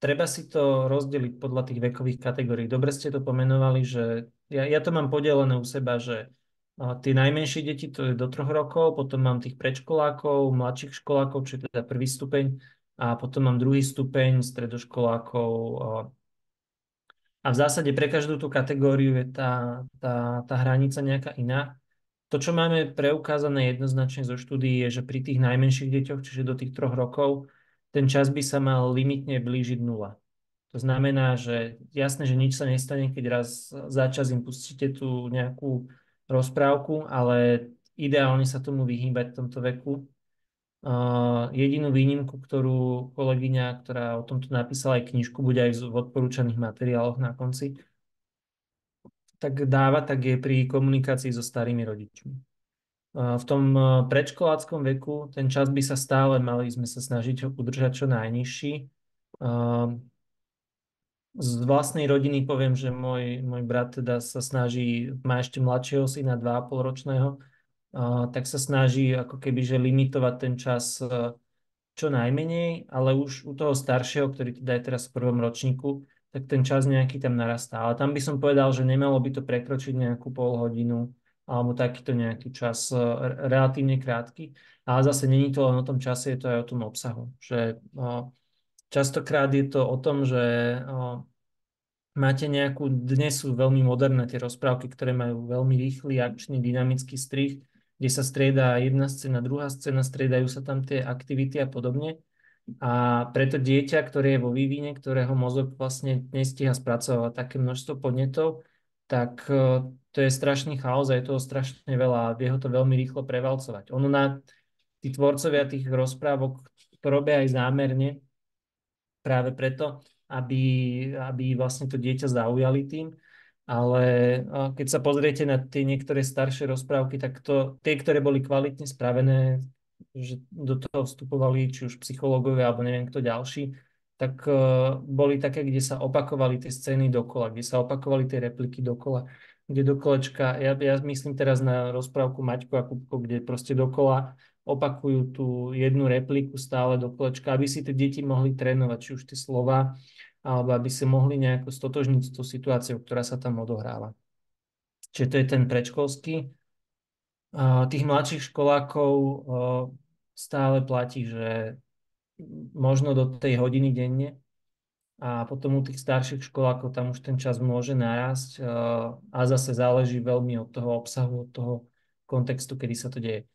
treba si to rozdeliť podľa tých vekových kategórií. Dobre ste to pomenovali, že ja to mám podelené u seba, že tie najmenšie deti to je do 3 rokov, potom mám tých predškolákov, mladších školákov, čo je teda 1. stupeň, a potom mám 2. stupeň stredoškolákov. A v zásade pre každú tú kategóriu je tá hranica nejaká iná. To, čo máme preukázané jednoznačne zo štúdií, je, že pri tých najmenších deťoch, čiže do tých 3 rokov, ten čas by sa mal limitne blížiť 0. To znamená, že jasné, že nič sa nestane, keď raz za čas im pustíte tú nejakú rozprávku, ale ideálne sa tomu vyhýbať v tomto veku. Jedinú výnimku, ktorú kolegyňa, ktorá o tomto napísala aj knižku, bude aj v odporúčaných materiáloch na konci, tak je pri komunikácii so starými rodičmi. V tom predškoláckom veku ten čas by sa stále mali sme sa snažiť ho udržať čo najnižší. Z vlastnej rodiny poviem, že môj brat teda sa snaží, má ešte mladšieho syna, 2,5 ročného, tak sa snaží ako keby, že limitovať ten čas čo najmenej, ale už u toho staršieho, ktorý teda je teraz v prvom ročníku, tak ten čas nejaký tam narastá. Ale tam by som povedal, že nemalo by to prekročiť nejakú pol hodinu alebo takýto nejaký čas relatívne krátky. Ale zase není to len o tom čase, je to aj o tom obsahu. Že častokrát je to o tom, že máte nejakú, dnes sú veľmi moderné tie rozprávky, ktoré majú veľmi rýchly, akčný, dynamický strih, kde sa strieda jedna scéna, druhá scéna, striedajú sa tam tie aktivity a podobne. A preto dieťa, ktoré je vo vývine, ktorého mozog vlastne nestíha spracovať také množstvo podnetov, tak to je strašný chaos a je toho strašne veľa a vie ho to veľmi rýchlo prevalcovať. Tí tvorcovia tých rozprávok to robia aj zámerne, práve preto, aby vlastne to dieťa zaujali tým. Ale keď sa pozriete na tie niektoré staršie rozprávky, tak tie, ktoré boli kvalitne spravené, že do toho vstupovali či už psychológovia alebo neviem kto ďalší, tak boli také, kde sa opakovali tie scény dokola, kde sa opakovali tie repliky dokola, kde do kolečka, ja myslím teraz na rozprávku Maťko a Kupko, kde proste dokola opakujú tú jednu repliku stále do kolečka, aby si tie deti mohli trénovať, či už tie slova, alebo aby si mohli nejako stotožniť s tou situáciou, ktorá sa tam odohráva. Čiže to je ten predškolský. Tých mladších školákov stále platí, že možno do tej hodiny denne a potom u tých starších školákov tam už ten čas môže narásť a zase záleží veľmi od toho obsahu, od toho kontextu, kedy sa to deje.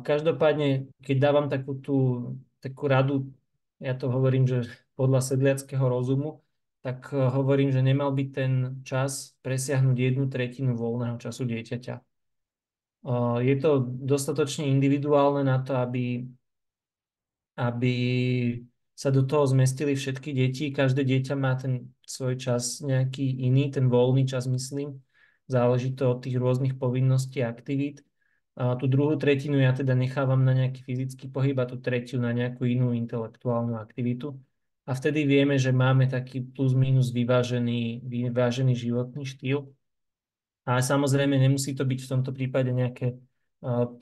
Každopádne, keď dávam takú radu, ja to hovorím, že podľa sedliackého rozumu, tak hovorím, že nemal by ten čas presiahnuť 1/3 voľného času dieťaťa. Je to dostatočne individuálne na to, aby sa do toho zmestili všetky deti. Každé dieťa má ten svoj čas nejaký iný, ten voľný čas, myslím. Záleží to od tých rôznych povinností a aktivít. Tú druhú tretinu ja teda nechávam na nejaký fyzický pohyb a tú tretiu na nejakú inú intelektuálnu aktivitu. A vtedy vieme, že máme taký plus minus vyvážený životný štýl. A samozrejme nemusí to byť v tomto prípade nejaké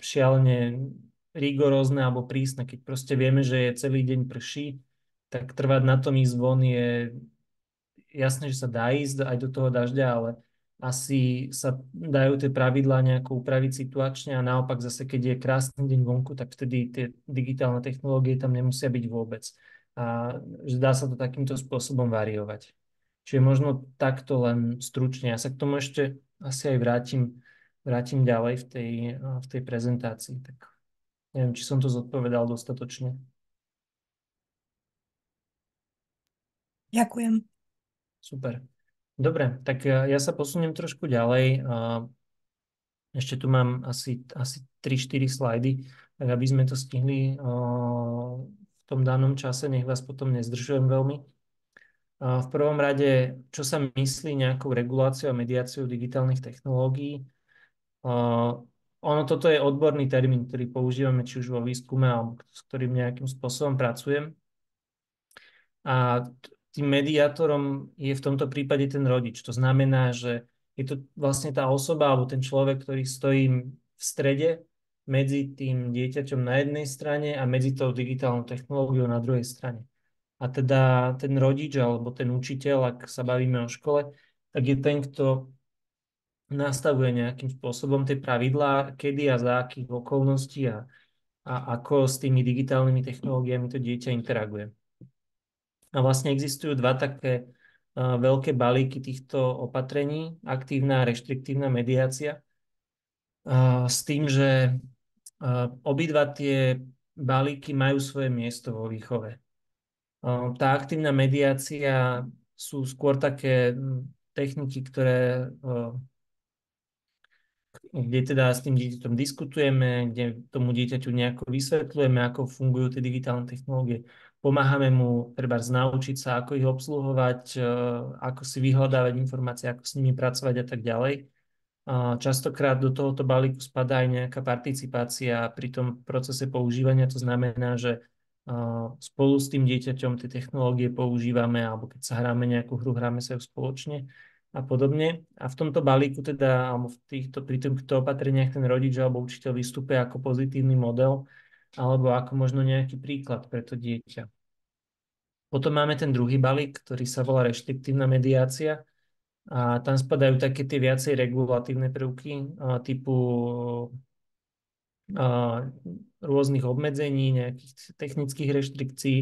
šialene rigorózne alebo prísne. Keď proste vieme, že je celý deň prší, tak trvať na tom ísť von je jasné, že sa dá ísť aj do toho dažďa, ale asi sa dajú tie pravidlá nejako upraviť situačne a naopak zase, keď je krásny deň vonku, tak vtedy tie digitálne technológie tam nemusia byť vôbec. A že dá sa to takýmto spôsobom variovať. Čiže možno takto len stručne. Ja sa k tomu ešte asi aj vrátim ďalej v tej prezentácii. Tak neviem, či som to zodpovedal dostatočne. Ďakujem. Super. Dobre, tak ja sa posuniem trošku ďalej. Ešte tu mám asi 3-4 slajdy, tak aby sme to stihli v tom danom čase, nech vás potom nezdržujem veľmi. V prvom rade, čo sa myslí nejakou reguláciou a mediáciou digitálnych technológií? Toto je odborný termín, ktorý používame či už vo výskume, alebo s ktorým nejakým spôsobom pracujem. A tým mediátorom je v tomto prípade ten rodič. To znamená, že je to vlastne tá osoba alebo ten človek, ktorý stojí v strede medzi tým dieťaťom na jednej strane a medzi tou digitálnou technológiou na druhej strane. A teda ten rodič alebo ten učiteľ, ak sa bavíme o škole, tak je ten, kto nastavuje nejakým spôsobom tie pravidlá, kedy a za akých okolností a ako s tými digitálnymi technológiami to dieťa interaguje. A vlastne existujú dva také veľké balíky týchto opatrení, aktívna a reštriktívna mediácia. S tým, že obidva tie balíky majú svoje miesto vo výchove. Tá aktívna mediácia sú skôr také techniky, kde teda s tým dieťaťom diskutujeme, kde tomu dieťaťu nejako vysvetľujeme, ako fungujú tie digitálne technológie. Pomáhame mu trebárs naučiť sa, ako ich obsluhovať, ako si vyhľadávať informácie, ako s nimi pracovať a tak ďalej. Častokrát do tohoto balíku spadá aj nejaká participácia pri tom procese používania. To znamená, že spolu s tým dieťaťom tie technológie používame, alebo keď sa hráme nejakú hru, hráme sa ju spoločne a podobne. A v tomto balíku teda, alebo pri týchto opatreniach ten rodič alebo učiteľ vystupuje ako pozitívny model, alebo ako možno nejaký príklad pre to dieťa. Potom máme ten druhý balík, ktorý sa volá reštriktívna mediácia. A tam spadajú také tie viacej regulatívne prvky typu rôznych obmedzení, nejakých technických reštrikcií.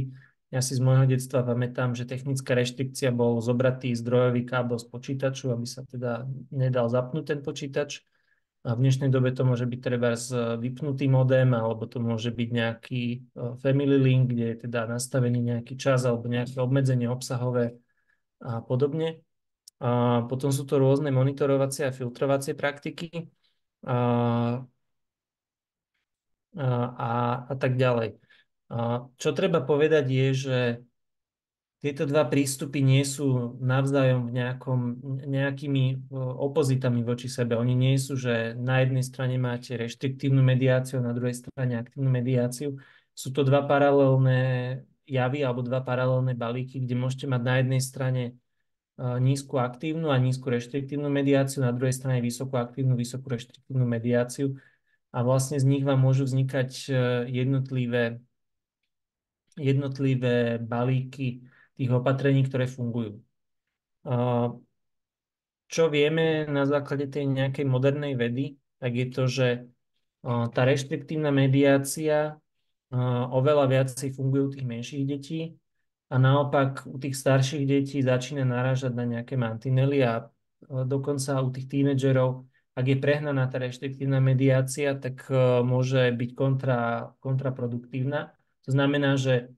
Ja si z môjho detstva pamätám, že technická reštrikcia bol zobratý zdrojový kábel z počítaču, aby sa teda nedal zapnúť ten počítač. A v dnešnej dobe to môže byť treba vypnutý modem, alebo to môže byť nejaký family link, kde je teda nastavený nejaký čas alebo nejaké obmedzenie obsahové a podobne. A potom sú to rôzne monitorovacie a filtrovacie praktiky a tak ďalej. Čo treba povedať je, že tieto dva prístupy nie sú navzájom nejakými opozitami voči sebe. Oni nie sú, že na jednej strane máte reštriktívnu mediáciu, na druhej strane aktívnu mediáciu. Sú to dva paralelné javy alebo dva paralelné balíky, kde môžete mať na jednej strane nízku aktívnu a nízku reštriktívnu mediáciu, na druhej strane vysokú aktívnu, vysokú reštriktívnu mediáciu. A vlastne z nich vám môžu vznikať jednotlivé balíky tých opatrení, ktoré fungujú. Čo vieme na základe tej nejakej modernej vedy, tak je to, že tá reštriktívna mediácia oveľa viacej funguje u tých menších detí a naopak u tých starších detí začína narážať na nejaké mantinely a dokonca u tých tínedžerov, ak je prehnaná tá reštriktívna mediácia, tak môže byť kontraproduktívna. To znamená, že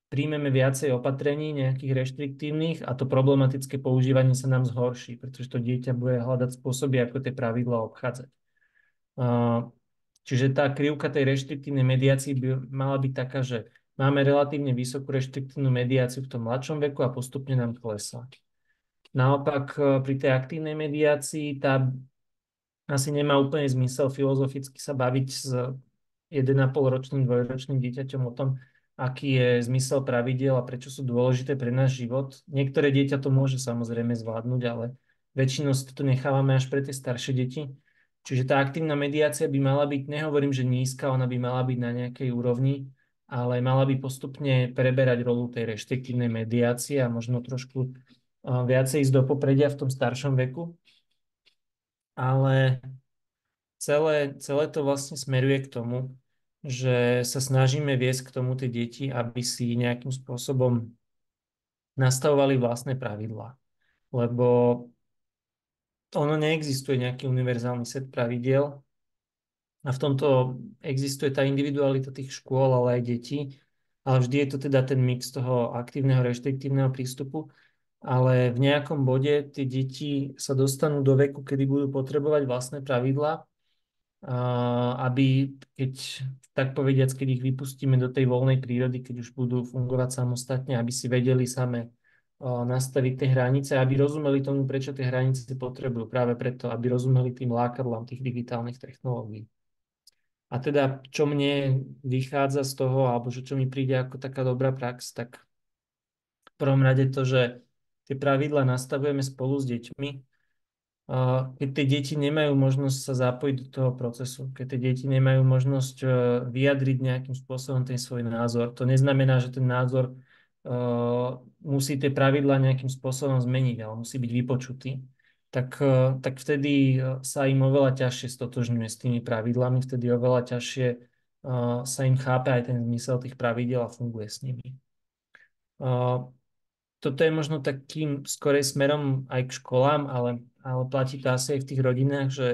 príjmeme viacej opatrení nejakých reštriktívnych a to problematické používanie sa nám zhorší, pretože to dieťa bude hľadať spôsoby, ako tie pravidlá obchádzať. Čiže tá krivka tej reštriktívnej mediácii by mala byť taká, že máme relatívne vysokú reštriktívnu mediáciu v tom mladšom veku a postupne nám klesá. Naopak pri tej aktívnej mediácii tá asi nemá úplne zmysel filozoficky sa baviť s 1,5-ročným, 2-ročným dieťaťom o tom, aký je zmysel pravidiel a prečo sú dôležité pre náš život. Niektoré dieťa to môže samozrejme zvládnuť, ale väčšinou si to nechávame až pre tie staršie deti. Čiže tá aktívna mediácia by mala byť, nehovorím, že nízka, ona by mala byť na nejakej úrovni, ale mala by postupne preberať rolu tej reštriktívnej mediácie a možno trošku viacej ísť do popredia v tom staršom veku. Ale celé to vlastne smeruje k tomu, že sa snažíme viesť k tomu tie deti, aby si nejakým spôsobom nastavovali vlastné pravidlá. Lebo ono neexistuje nejaký univerzálny set pravidiel a v tomto existuje tá individualita tých škôl, ale aj detí. Ale vždy je to teda ten mix toho aktívneho, reštriktívneho prístupu. Ale v nejakom bode tie deti sa dostanú do veku, kedy budú potrebovať vlastné pravidlá, aby keď, tak povediac, keď ich vypustíme do tej voľnej prírody, keď už budú fungovať samostatne, aby si vedeli same nastaviť tie hranice, aby rozumeli tomu, prečo tie hranice potrebujú. Práve preto, aby rozumeli tým lákadlám tých digitálnych technológií. A teda, čo mne vychádza z toho, alebo čo mi príde ako taká dobrá prax, tak v prvom rade to, že tie pravidlá nastavujeme spolu s deťmi, keď tie deti nemajú možnosť sa zapojiť do toho procesu, keď tie deti nemajú možnosť vyjadriť nejakým spôsobom ten svoj názor. To neznamená, že ten názor musí tie pravidlá nejakým spôsobom zmeniť, ale musí byť vypočutý. Tak vtedy sa im oveľa ťažšie stotožňuje s tými pravidlami, vtedy oveľa ťažšie sa im chápe aj ten zmysel tých pravidiel a funguje s nimi. Toto je možno takým skorej smerom aj k školám, ale platí to asi aj v tých rodinách, že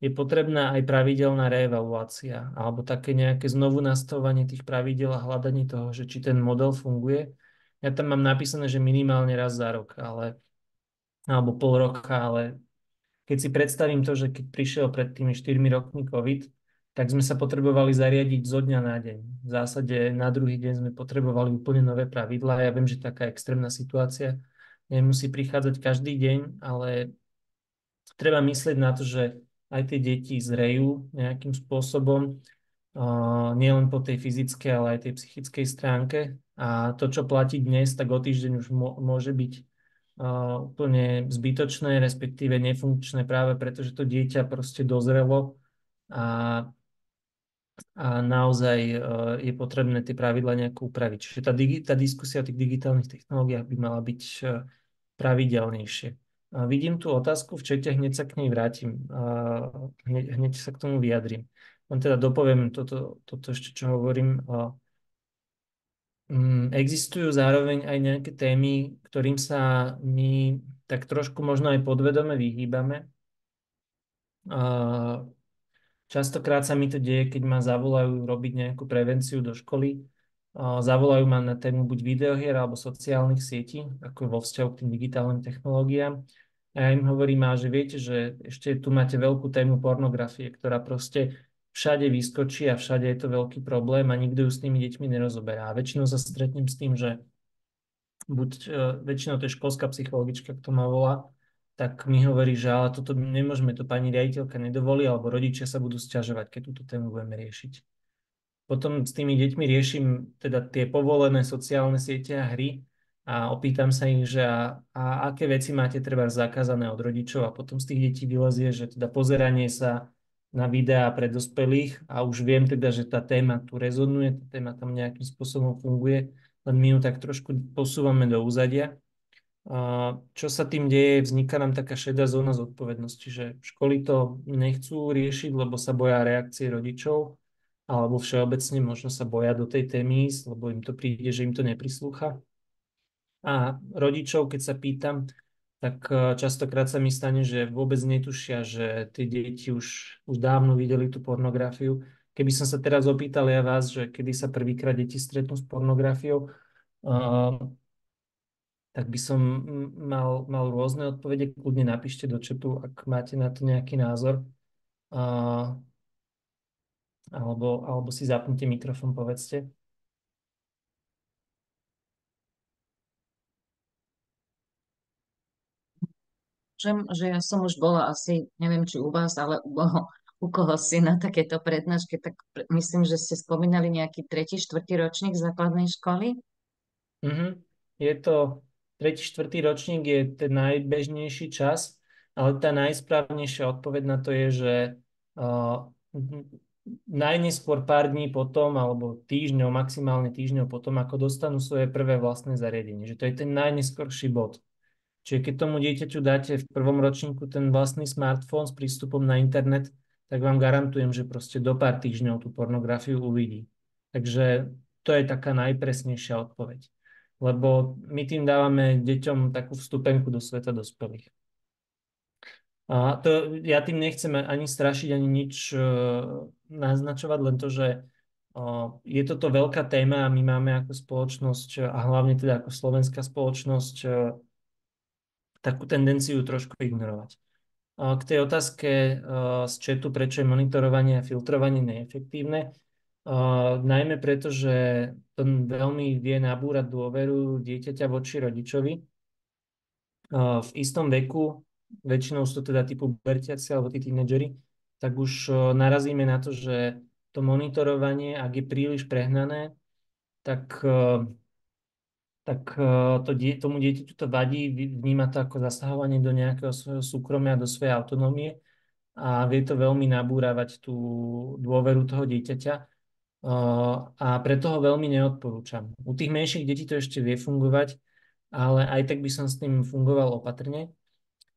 je potrebná aj pravidelná reevaluácia alebo také nejaké znovu nastavovanie tých pravidel a hľadanie toho, že či ten model funguje. Ja tam mám napísané, že minimálne raz za rok, alebo pol roka, ale keď si predstavím to, že keď prišiel pred tými 4 rokmi COVID, tak sme sa potrebovali zariadiť zo dňa na deň. V zásade na druhý deň sme potrebovali úplne nové pravidlá. Ja viem, že taká extrémna situácia nemusí prichádzať každý deň, ale treba myslieť na to, že aj tie deti zrejú nejakým spôsobom nielen po tej fyzickej, ale aj tej psychickej stránke. A to, čo platí dnes, tak o týždeň už môže byť úplne zbytočné, respektíve nefunkčné práve preto, že to dieťa proste dozrelo a, a naozaj je potrebné tie pravidla nejako upraviť. Čiže tá diskusia o tých digitálnych technológiách by mala byť pravidelnejšie. Vidím tú otázku v čete, hneď sa k nej vrátim. Hneď sa k tomu vyjadrím. Len teda dopoviem toto ešte, čo hovorím. Existujú zároveň aj nejaké témy, ktorým sa my tak trošku možno aj podvedome vyhýbame. Častokrát sa mi to deje, keď ma zavolajú robiť nejakú prevenciu do školy. Zavolajú ma na tému buď videohier alebo sociálnych sietí, ako vo vzťahu k tým digitálnym technológiám. A ja im hovorím, že viete, že ešte tu máte veľkú tému pornografie, ktorá proste všade vyskočí a všade je to veľký problém a nikto ju s tými deťmi nerozoberá. A väčšinou sa stretnem s tým, že väčšinou to je školská psychologička, kto ma volá, tak mi hovorí, že ale toto nemôžeme, to pani riaditeľka nedovolí, alebo rodičia sa budú sťažovať, keď túto tému budeme riešiť. Potom s tými deťmi riešim teda tie povolené sociálne siete a hry a opýtam sa ich, že a aké veci máte treba zakázané od rodičov a potom z tých detí vylezie, že teda pozeranie sa na videá pre dospelých a už viem teda, že tá téma tu rezonuje, tá téma tam nejakým spôsobom funguje, len my ju tak trošku posúvame do úzadia. Čo sa tým deje, vzniká nám taká šedá zóna zodpovednosti, že školy to nechcú riešiť, lebo sa boja reakcie rodičov, alebo všeobecne možno sa boja do tej témy ísť, lebo im to príde, že im to neprislúcha. A rodičov, keď sa pýtam, tak častokrát sa mi stane, že vôbec netušia, že tie deti už dávno videli tú pornografiu. Keby som sa teraz opýtal ja vás, že kedy sa prvýkrát deti stretnú s pornografiou, tak by som mal rôzne odpovede. Kľudne napíšte do chatu, ak máte na to nejaký názor. Alebo si zapnite mikrofón, povedzte. Že ja som už bola asi, neviem, či u vás, ale u koho si na takéto prednáške, tak myslím, že ste spomínali nejaký 3., 4. ročník základnej školy. Je to 3., 4. ročník, je ten najbežnejší čas, ale tá najsprávnejšia odpoveď na to je, že najneskôr pár dní potom, alebo týždňov, maximálne týždňov potom, ako dostanú svoje prvé vlastné zariadenie. Že to je ten najneskorší bod. Čiže keď tomu dieťaťu dáte v prvom ročníku ten vlastný smartfón s prístupom na internet, tak vám garantujem, že proste do pár týždňov tú pornografiu uvidí. Takže to je taká najpresnejšia odpoveď. Lebo my tým dávame deťom takú vstupenku do sveta dospelých. A to, ja tým nechcem ani strašiť, ani nič naznačovať, len to, že je toto veľká téma a my máme ako spoločnosť a hlavne teda ako slovenská spoločnosť takú tendenciu trošku ignorovať. K tej otázke z chatu, prečo je monitorovanie a filtrovanie neefektívne, najmä preto, že to veľmi vie nabúrať dôveru dieťaťa voči rodičovi. V istom veku, väčšinou sú to teda typu pubertiaci alebo tí tínedžeri, tak už narazíme na to, že to monitorovanie, ak je príliš prehnané, tak tomu dieťaťu to vadí, vníma to ako zasahovanie do nejakého svojho súkromia, do svojej autonómie a vie to veľmi nabúravať tú dôveru toho dieťaťa a preto ho veľmi neodporúčam. U tých menších detí to ešte vie fungovať, ale aj tak by som s tým fungoval opatrne.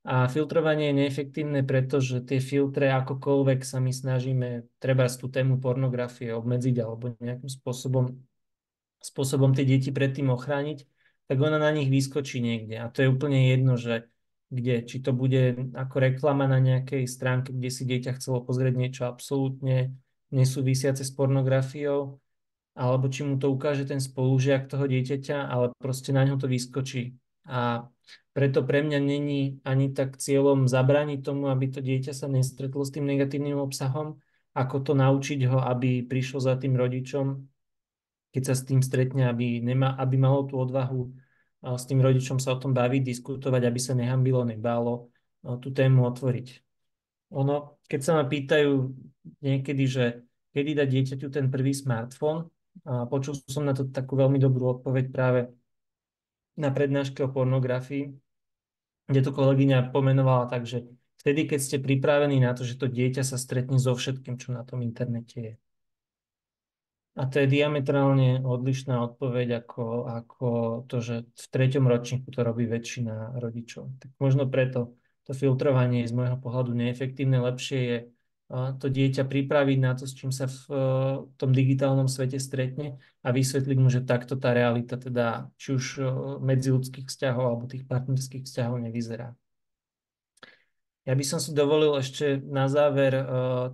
A filtrovanie je neefektívne, pretože tie filtre akokoľvek sa my snažíme treba tú tému pornografie obmedziť alebo nejakým spôsobom tie deti pred tým ochrániť, tak ona na nich vyskočí niekde. A to je úplne jedno, že kde. Či to bude ako reklama na nejakej stránke, kde si dieťa chcelo pozrieť niečo absolútne nesúvisiace s pornografiou, alebo či mu to ukáže ten spolužiak toho dieťaťa, ale proste na ňo to vyskočí. A preto pre mňa není ani tak cieľom zabrániť tomu, aby to dieťa sa nestretlo s tým negatívnym obsahom, ako to naučiť ho, aby prišlo za tým rodičom, keď sa s tým stretne, aby malo tú odvahu s tým rodičom sa o tom baviť, diskutovať, aby sa nehambilo, nebálo tú tému otvoriť. Keď sa ma pýtajú niekedy, že kedy dať dieťaťu ten prvý smartfón. A počul som na to takú veľmi dobrú odpoveď práve na prednáške o pornografii, kde to kolegyňa pomenovala tak, že vtedy, keď ste pripravení na to, že to dieťa sa stretne so všetkým, čo na tom internete je. A to je diametrálne odlišná odpoveď ako to, že v 3. ročníku to robí väčšina rodičov. Tak možno preto to filtrovanie je z môjho pohľadu neefektívne. Lepšie je to dieťa pripraviť na to, s čím sa v tom digitálnom svete stretne a vysvetliť mu, že takto tá realita teda či už medziľudských vzťahov alebo tých partnerských vzťahov nevyzerá. Ja by som si dovolil ešte na záver,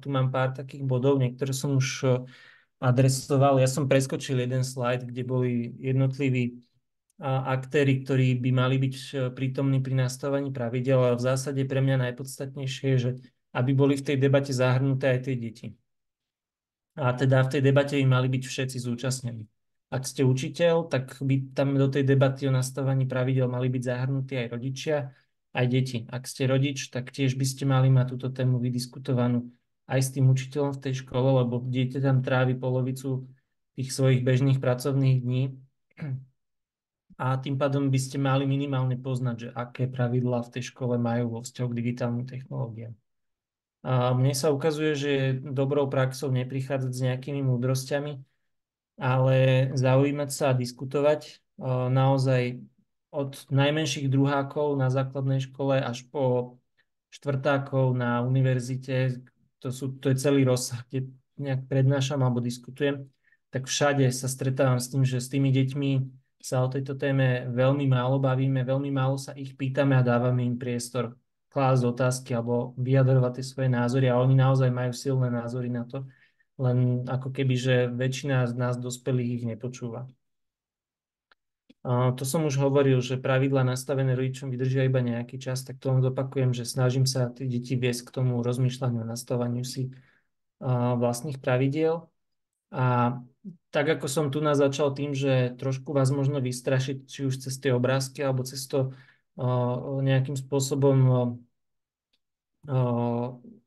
tu mám pár takých bodov, niektoré som už adresoval. Ja som preskočil jeden slajd, kde boli jednotliví aktéri, ktorí by mali byť prítomní pri nastavovaní pravidel, ale v zásade pre mňa najpodstatnejšie je, že aby boli v tej debate zahrnuté aj tie deti. A teda v tej debate by mali byť všetci zúčastnení. Ak ste učiteľ, tak by tam do tej debaty o nastavovaní pravidel mali byť zahrnutí aj rodičia, aj deti. Ak ste rodič, tak tiež by ste mali mať túto tému vydiskutovanú aj s tým učiteľom v tej škole, lebo dieťa tam trávi polovicu tých svojich bežných pracovných dní a tým pádom by ste mali minimálne poznať, že aké pravidlá v tej škole majú vo vzťahu k digitálnym technológiám. A mne sa ukazuje, že je dobrou praxou neprichádzať s nejakými múdrosťami, ale zaujímať sa a diskutovať naozaj od najmenších druhákov na základnej škole až po štvrtákov na univerzite, to je celý rozsah, kde nejak prednášam alebo diskutujem, tak všade sa stretávam s tým, že s tými deťmi sa o tejto téme veľmi málo bavíme, veľmi málo sa ich pýtame a dávame im priestor klásť otázky alebo vyjadrovať tie svoje názory a oni naozaj majú silné názory na to, len ako keby, že väčšina z nás dospelých ich nepočúva. To som už hovoril, že pravidlá nastavené rodičom vydržia iba nejaký čas, tak to len zopakujem, že snažím sa tie deti viesť k tomu rozmýšľaniu a nastavaniu si vlastných pravidiel. A tak ako som tu nás začal tým, že trošku vás možno vystrašiť, či už cez tie obrázky alebo cez to nejakým spôsobom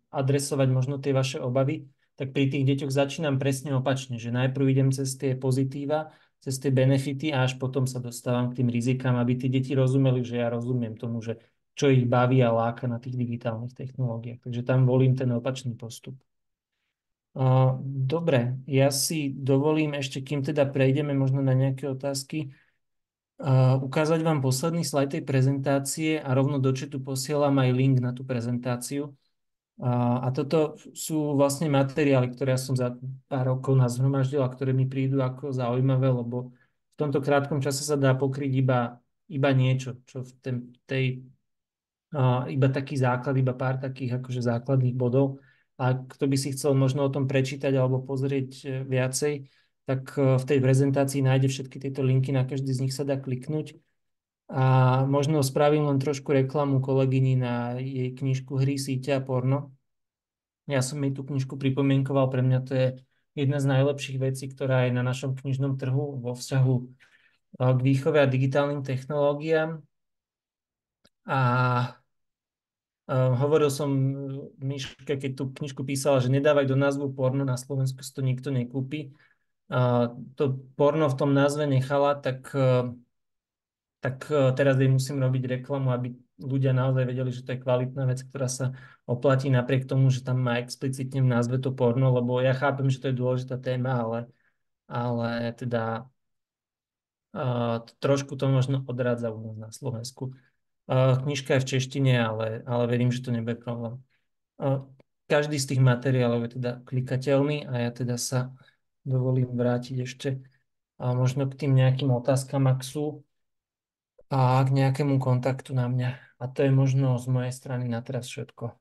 adresovať možno tie vaše obavy, tak pri tých deťoch začínam presne opačne, že najprv idem cez tie pozitíva, cez tie benefity a až potom sa dostávam k tým rizikám, aby tí deti rozumeli, že ja rozumiem tomu, že čo ich baví a láka na tých digitálnych technológiách. Takže tam volím ten opačný postup. Dobre, ja si dovolím ešte, kým teda prejdeme možno na nejaké otázky, ukázať vám posledný slajd tej prezentácie a rovno do chatu posielam aj link na tú prezentáciu. A toto sú vlastne materiály, ktoré ja som za pár rokov nazhromaždil a ktoré mi prídu ako zaujímavé, lebo v tomto krátkom čase sa dá pokryť iba niečo, čo v tej iba taký základ, iba pár takých akože základných bodov. A kto by si chcel možno o tom prečítať alebo pozrieť viacej, tak v tej prezentácii nájde všetky tieto linky, na každý z nich sa dá kliknúť. A možno spravím len trošku reklamu kolegyni na jej knižku Hry, síte a porno. Ja som jej tú knižku pripomienkoval, pre mňa to je jedna z najlepších vecí, ktorá je na našom knižnom trhu vo vzťahu k výchove a digitálnym technológiám. A hovoril som Miške, keď tú knižku písala, že nedávaj do názvu porno, na Slovensku si to nikto nekúpi. To porno v tom názve nechala, tak teraz jej musím robiť reklamu, aby ľudia naozaj vedeli, že to je kvalitná vec, ktorá sa oplatí napriek tomu, že tam má explicitne v názve to porno, lebo ja chápem, že to je dôležitá téma, ale teda trošku to možno odrádza u nás na Slovensku. Knižka je v češtine, ale verím, že to nebude problém. Každý z tých materiálov je teda klikateľný a ja teda sa dovolím vrátiť ešte možno k tým nejakým otázkam, ak sú, a k nejakému kontaktu na mňa. A to je možno z mojej strany na teraz všetko.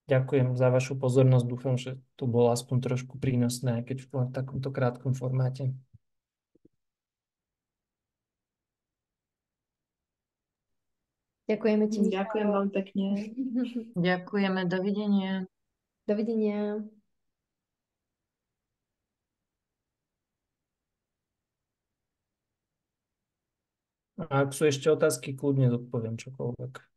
Ďakujem za vašu pozornosť. Dúfam, že to bolo aspoň trošku prínosné, keď v takomto krátkom formáte. Ďakujeme ti, Michal. Ďakujem veľmi pekne. Ďakujeme, dovidenia. Dovidenia. A ak sú ešte otázky, kľudne zodpoviem čokoľvek.